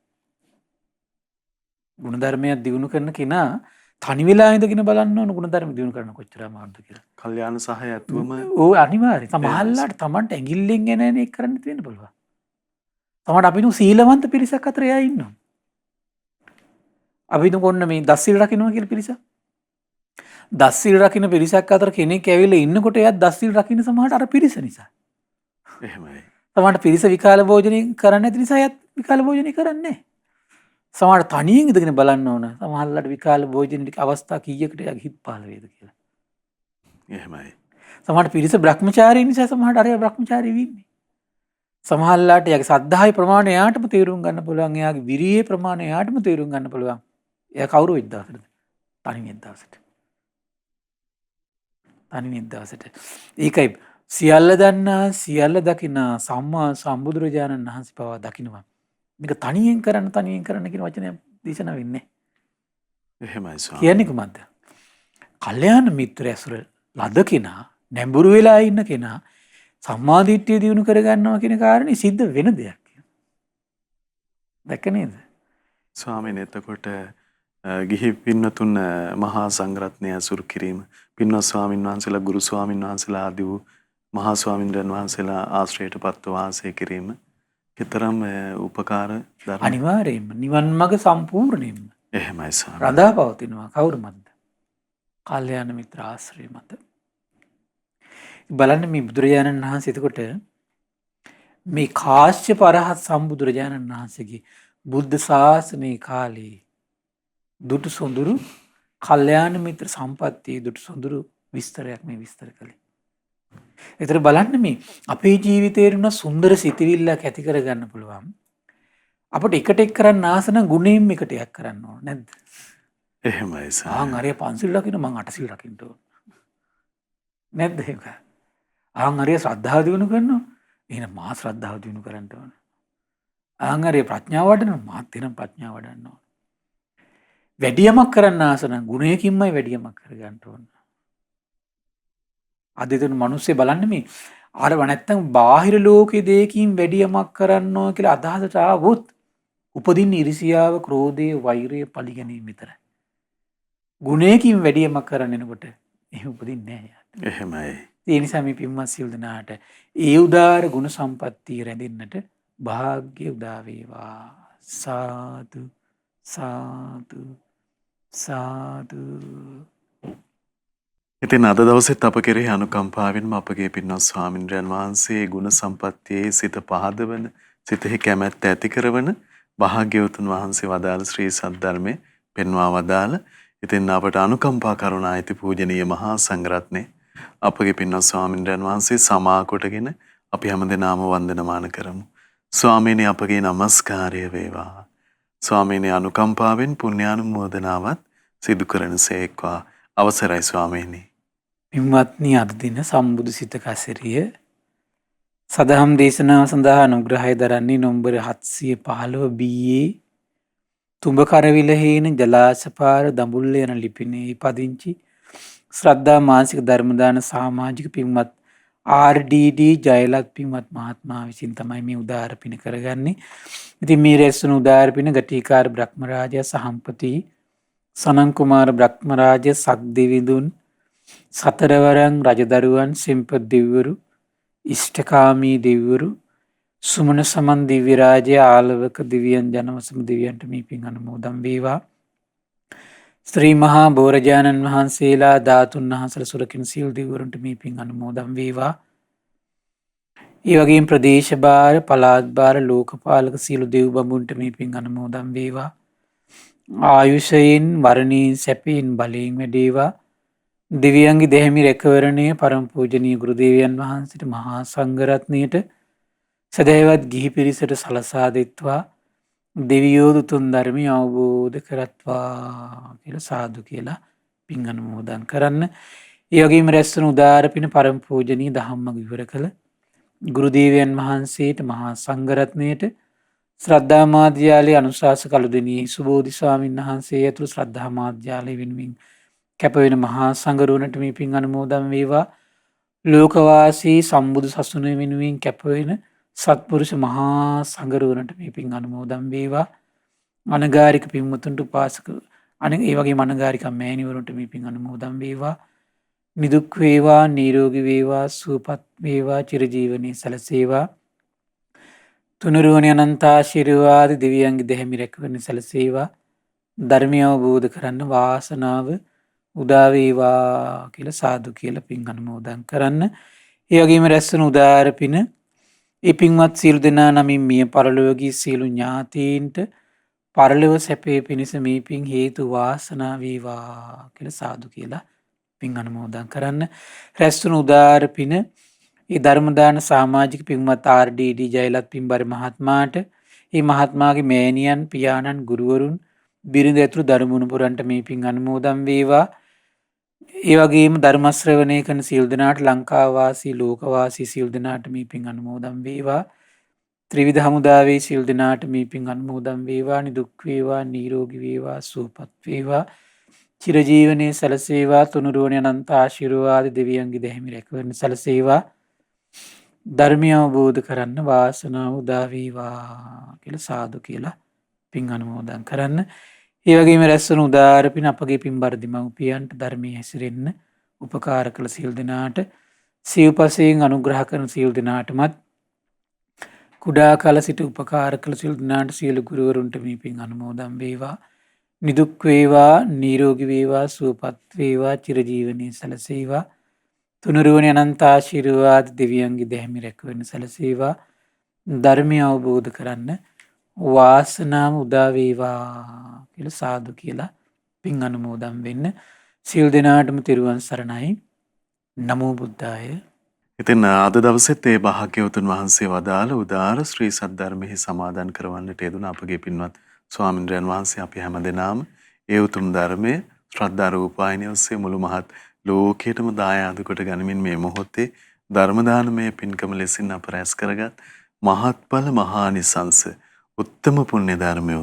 ගුණධර්මයක් දියුණු කරන කෙනා තනි වෙලා ඉඳගෙන බලන්න ඕන ගුණධර්ම දියුණු කරන කොච්චර අමාරුද කියලා. කල්යාණ සහය ඇතුවම ඕ අනිවාර්යයෙන්. සමහරලාට තමන්ට ඇඟිල්ලෙන් එන එක කරන්න තියෙන්න පුළුවන්. තමන්ට අපිනු සීලවන්ත පිරිසක් අතර එයා ඉන්නවා. අපි කොන්න මේ දස්සිල් රකින්නවා කියලා පිරිසක්. දස්සිල් රකින්න පිරිසක් අතර කෙනෙක් ඇවිල්ලා ඉන්නකොට එයාත් දස්සිල් රකින්න සමහරට අර පිරිස නිසා. එහෙමයි. සමහරට පිරිස විකාල භෝජනය කරන්නේ නැති නිසා එයාත් විකාල භෝජනය කරන්නේ නැහැ. සමහරට තනියෙන් ඉඳගෙන බලන්න ඕන. සමහරලාට විකාල භෝජනෙට අවස්ථා කීයකට එයාගේ හිත පහළ වේද කියලා. එහෙමයි. සමහරට පිරිස බ්‍රහ්මචාරී නිසා සමහරට අරයා බ්‍රහ්මචාරී වෙන්නේ. සමහරලාට එයාගේ සද්ධායි ප්‍රමාණය එයාටම තේරුම් ගන්න පුළුවන්. එයාගේ විරියේ ප්‍රමාණය එයාටම තේරුම් ගන්න පුළුවන්. එයා කවුරු වෙද්ද දවසට? තනියෙන් දවසට. තනියෙන් දවසට. ඒකයි සියල්ල දන්නා සියල්ල දකිනා සම්මා සම්බුදුරජාණන් වහන්සේ පවා දකින්නවා. මේක තනියෙන් කරන්න කියන වචනය දේශනා වෙන්නේ. එහෙමයි ස්වාමීනි. කියන්නේ කොහොමද? කල්යාණ මිත්‍ර ඇසුර ලද කෙනා, නැඹුරු වෙලා ඉන්න කෙනා සම්මාදිට්ඨිය දියුණු කරගන්නවා කියන කාරණේ සිද්ධ වෙන දෙයක්. දැක්ක නේද? ස්වාමීනි එතකොට ගිහි පින්නතුන් මහා සංඝරත්නය ඇසුරු කිරීම, පින්වත් ස්වාමින් වහන්සේලා, ගුරු ස්වාමින් වහන්සේලා ආදී වූ මහා ස්වාමින්වයන් වහන්සේලා ආශ්‍රයයටපත් වාසය කිරීම කතරම් උපකාර ධර්ම. අනිවාර්යයෙන්ම නිවන් මඟ සම්පූර්ණයෙන්ම එහෙමයි ස්වාමීනි. රඳා පවතිනවා කවුරු මතද? කල්යාණ මිත්‍ර ආශ්‍රය මත. බලන්න මේ බුදුරජාණන් වහන්සේ එතකොට මේ කාශ්‍යප අරහත් සම්බුදුරජාණන් වහන්සේගේ බුද්ධ ශාසනයේ කාලේ දුටු සොඳුරු කල්යාණ මිත්‍ර සම්පත්තියේ දුටු සොඳුරු විස්තරයක් මේ විස්තර කළේ. ඒතර බලන්න මේ අපේ ජීවිතේ වුණ සුන්දර සිතිවිල්ලක් ඇති කරගන්න පුළුවන්. අපිට එකට එක් කරන්න ආස නම් ගුණයෙන් එකට එකක් කරන්න ඕන නැද්ද? එහෙමයි ආන් අරය පන්සිල් රකින්න මං අටසිල් රකින්න ඕන. නැද්ද ඒක? ආන් අරය ශ්‍රද්ධාව දියුණු කරනවා. එහෙනම් මා ශ්‍රද්ධාව දියුණු කරන්න ඕන. ආන් අරය ප්‍රඥාව වඩනවා. මාත් එනම් ප්‍රඥාව වඩන්න ඕන. වැඩියමක් කරන්න ආස නම් ගුණයකින්මයි වැඩියමක් කරගන්න ඕන. අද එතන මිනිස්සේ බලන්න මේ අරව නැත්තම් බාහිර ලෝකයේ දෙයකින් වැඩියමක් කරනවා කියලා අදහසට ආවොත් උපදින්න ඉරිසියාව, ක්‍රෝධය, වෛරය, පරිගැනීම විතරයි. ගුණයකින් වැඩියමක් කරන්න එනකොට එහෙම උපදින්නේ නැහැ. එහෙමයි. ඒ නිසා මේ පින්වත් සියලු දෙනාට ඒ උදාර ගුණ සම්පත්තිය රැඳෙන්නට වාග්ය උදා වේවා. සාදු සාදු සාදු. ඉතින් අද දවසෙත් අප කෙරෙහි අනුකම්පාවෙන්ම අපගේ පින්වත් ස්වාමින්ද්‍රයන් වහන්සේ ගුණ සම්පත්තියේ සිත පහදවන, සිතෙහි කැමැත්ත ඇති කරවන භාග්‍යවතුන් වහන්සේ වදාළ ශ්‍රී සද්ධර්මයේ පෙන්වා වදාළ. ඉතින් අපට අනුකම්පා කරුණා ඇති පූජනීය මහා සංඝරත්නය අපගේ පින්වත් ස්වාමින්ද්‍රයන් වහන්සේ සමා කොටගෙන අපි හැමදෙනාම වන්දනමාන කරමු. ස්වාමීනි අපගේ নমස්කාරය වේවා. ස්වාමීනි අනුකම්පාවෙන් පුණ්‍යානුමෝදනාවත් සිදු කරන සේක්වා. අවසරයි ස්වාමීනි. පින්වත්නි අද දින සම්බුදු සිත කසරිය සදහම් දේශනාව සඳහා අනුග්‍රහය දරන්නේ නොම්බර 715 BA තුඹ කරවිල හේන ජලාශපාර දඹුල්ල යන ලිපිනේ පදිංචි ශ්‍රද්ධා මානසික ධර්මදාන සමාජික පින්වත් RDD ජයලත් පින්වත් මහත්මයා විසින් තමයි මේ උදාර පින කරගන්නේ. ඉතින් මේ රැස්වුණු උදාර පින ගටිකාර බ්‍රහ්මරාජයා සහම්පති සනන් කුමාර බ්‍රහ්මරාජ සක්දිවිඳුන් සතරවරන් රජදරුවන් සිම්පත් දෙවිවරු ඉෂ්ඨකාමී දෙවිවරු සුමන සමන් දිව්‍ය රාජ්‍ය ආලවක දිව්‍යයන් ජනවසම දෙවියන්ට මේ පින් අනුමෝදන් වේවා. ශ්‍රී මහා බෝරජාණන් වහන්සේලා ධාතුන් වහන්සේලා සුරකින් සියලු දෙවිවරුන්ට මේ පින් අනුමෝදන් වේවා. ඒ වගේම ප්‍රදේශ භාර පළාත් භාර ලෝකපාලක සියලු දෙව් බඹුන්ට මේ පින් අනුමෝදන් වේවා. ආයුෂයෙන් වරණයෙන් සැපයෙන් බලයෙන් වැඩේවා. දෙවියන්ගේ දෙහිමි රැකවරණය පරම පූජනීය ගුරු දේවයන් වහන්සේට මහා සංඝරත්නයට සදහවත් ගිහි පිරිසට සලසා දෙත්වා දෙවියෝ දුතුන් ධර්මය අවබෝධ කරත්වා කියලා සාදු කියලා පින් අනුමෝදන් කරන්න. ඒ වගේම රැස්වන උදාර පින පරම පූජනීය ධම්මග විවර කළ ගුරු දේවයන් වහන්සේට මහා සංඝරත්නයට ශ්‍රද්ධා මාධ්‍යාලයේ අනුශාසක කළුදෙණියේ සුබෝධි ස්වාමීන් වහන්සේ ඇතුළු ශ්‍රද්ධා මාධ්‍යාලය වෙනුවෙන් කැපවෙන මහා සංඝරුවනට මේ පින් අනුමෝදන් වේවා. ලෝකවාසී සම්බුදු සසුන වෙනුවෙන් කැපවෙන සත්පුරුෂ මහා සංඝරුවනට මේ පින් අනුමෝදන් වේවා. අනගාരിക පින්වතුන්ට උපාසක ඒ වගේ අනගාരിക මෑණිවරුන්ට මේ පින් අනුමෝදන් වේවා. නිදුක් වේවා, නිරෝගී වේවා, සුවපත් වේවා, චිරජීවනයේ සැලසේවා. තුනුරුවන අනන්ත ආශිර්වාද දෙවියන්ගේ දෙහිමි රැකවරණ සැලසේවා. ධර්මය අවබෝධ කරන්න වාසනාව උදා වේවා කියලා සාදු කියලා පින් අනුමෝදන් කරන්න. ඒ වගේම රැස්වන උදාර පින ඒ පින්වත් සියලු දෙනා නමින් මිය පරලොවගී සියලු ඥාතීන්ට පරලොව සැපේ පිණිස මේ පින් හේතු වාසනා වේවා කියලා සාදු කියලා පින් අනුමෝදන් කරන්න. රැස්වන උදාර පින ඒ ධර්මදාන සමාජික පින්වත් RDD ජයලත් පින්බර මහත්මයාට ඒ මහත්මයාගේ මෑණියන් පියාණන් ගුරුවරුන් බිරිඳ ඇතුළු ධර්මමුණුපුරන්ට මේ පින් අනුමෝදන් වේවා. ඒ වගේම ධර්ම ශ්‍රවණය කරන සියලු දෙනාට ලංකාවාසී ලෝකවාසී සියලු දෙනාට මේ පින් අනුමෝදන් වේවා. ත්‍රිවිධ හමුදාවේ සියලු දෙනාට මේ පින් අනුමෝදන් වේවා. නිදුක් වේවා, නිරෝගී වේවා, සුවපත් වේවා, චිරජීවනයේ සැලසේවා. තුනුරුවනේ අනන්ත ආශිර්වාද දෙවියන්ගේ දෙහිමි රැකවරණ සැලසේවා. ධර්මය අවබෝධ කරන්න වාසනාව උදා වේවා කියලා සාදු කියලා පින් අනුමෝදන් කරන්න. ඒ වගේම රැස්වන උදාර පින අපගේ පින්බර දෙමව්පියන්ට ධර්මයේ හැසිරෙන්න උපකාර කළ සියලු දෙනාට සිව්පසයෙන් අනුග්‍රහ කරන සියලු දෙනාටමත් කුඩා කල සිට උපකාර කළ සියලු දෙනාට සියලු ගුරුවරුන්ට මේ පින් අනුමෝදන් වේවා. නිදුක් වේවා, නිරෝගී වේවා, සුවපත් වේවා, චිරජීවනයේ සැලසේවා. තුනුරුවනේ අනන්ත ආශිර්වාද දෙවියන්ගේ දෙහිමි රැකවරණ සැලසේවා. ධර්මය අවබෝධ කරන්න වාසනාව උදා වේවා කියලා සාදු කියලා පින් අනුමෝදන් වෙන්න. සියලු දෙනාටම තෙරුවන් සරණයි. නමෝ බුද්ධාය. ඉතින් අද දවසෙත් ඒ භාග්‍යවතුන් වහන්සේ වදාළ උදාර ශ්‍රී සද්ධර්මෙහි සමාදන් කරවන්නට යෙදුන අපගේ පින්වත් ස්වාමින්ද්‍රයන් වහන්සේ අපි හැමදෙනාම ඒ උතුම් ධර්මය ශ්‍රද්ධා රූපాయනිය ඔස්සේ මුළු මහත් ලෝකයටම දායාද කොට ගනිමින් මේ මොහොතේ ධර්ම දානමය පින්කම ලෙසින් අප රැස් කරගත් මහත්ඵල මහානිසංස උත්තම පුණ්‍ය ධර්මය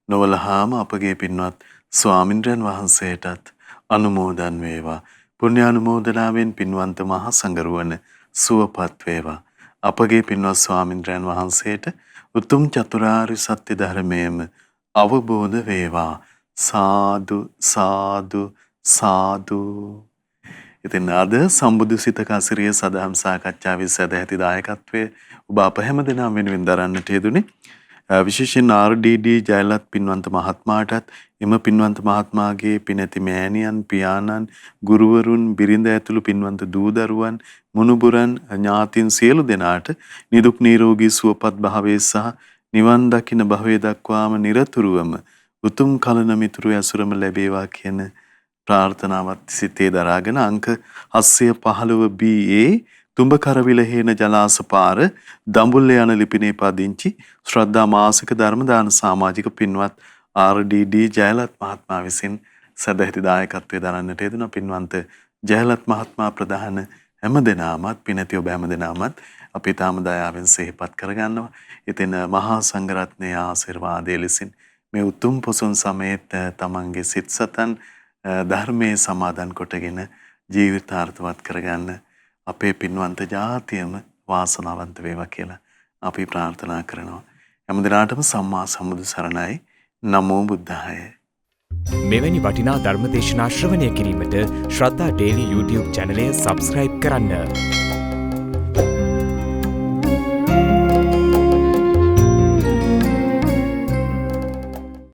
නොවලහාම අපගේ පින්වත් ස්වාමින්ද්‍රයන් වහන්සේටත් අනුමෝදන් වේවා. පුණ්‍යානුමෝදනාවෙන් පින්වන්ත මහා සංඝරුවන සුවපත් වේවා. අපගේ පින්වත් ස්වාමින්ද්‍රයන් වහන්සේට උතුම් චතුරාර්ය සත්‍ය ධර්මයේම අවබෝධ වේවා. සාදු සාදු සාදු. ඉතින් අද සම්බුදු සිතක අසිරිය සදහම් සාකච්ඡාවේ සදැහැති දායකත්වයේ ඔබ අප හැම දෙනාම වෙනුවෙන් දරන්නට යෙදුනේ. විශේෂයෙන් RDD ජයලත් පින්වන්ත මහත්මයාටත් එම පින්වන්ත මහත්මයාගේ පිනැති මෑණියන් පියාණන් ගුරුවරුන් බිරිඳ ඇතුළු පින්වන්ත දූ දරුවන් මුණුබුරන් ඥාතීන් සියලු දෙනාට නිදුක් නිරෝගී සුවපත් භාවයේ සහ නිවන් දකින භවයේ දක්වාම නිරතුරුවම උතුම් කලන මිතුරු ඇසුරම ලැබේවා කියන ප්‍රාර්ථනාවත් සිතේ දරාගෙන අංක 715 BA තුඹකරවිල හේන ජලාස පාර දඹුල්ල යන ලිපිනේ පදිංචි ශ්‍රද්ධා මාසික ධර්ම දාන සමාජික පින්වත් RDD ජයලත් මහත්මයා විසින් සදැහැති දායකත්වයේ දරන්නට යෙදුන පින්වන්ත ජයලත් මහත්මයා ප්‍රධාන හැම දෙනාමත් පිනැති ඔබ හැම දෙනාමත් අපි තාම දයාවෙන් සිහිපත් කරගන්නවා. ඉතින් මහා සංඝරත්නයේ ආශිර්වාදයේ ලෙසින් මේ උතුම් පොසොන් සමයේත් තමන්ගේ සිත් සතන් ධර්මයේ සමාදන් කොටගෙන ජීවිතාර්ථවත් කරගන්න අපේ පින්වන්ත ජාතියම වාසනාවන්ත වේවා කියලා අපි ප්‍රාර්ථනා කරනවා. හැම දිනාටම සම්මා සම්බුදු සරණයි. නමෝ බුද්ධාය. මෙවැනි වටිනා ධර්ම දේශනා ශ්‍රවණය කිරීමට ශ්‍රද්ධා ඩේලි YouTube චැනලය සබස්ක්‍රයිබ් කරන්න.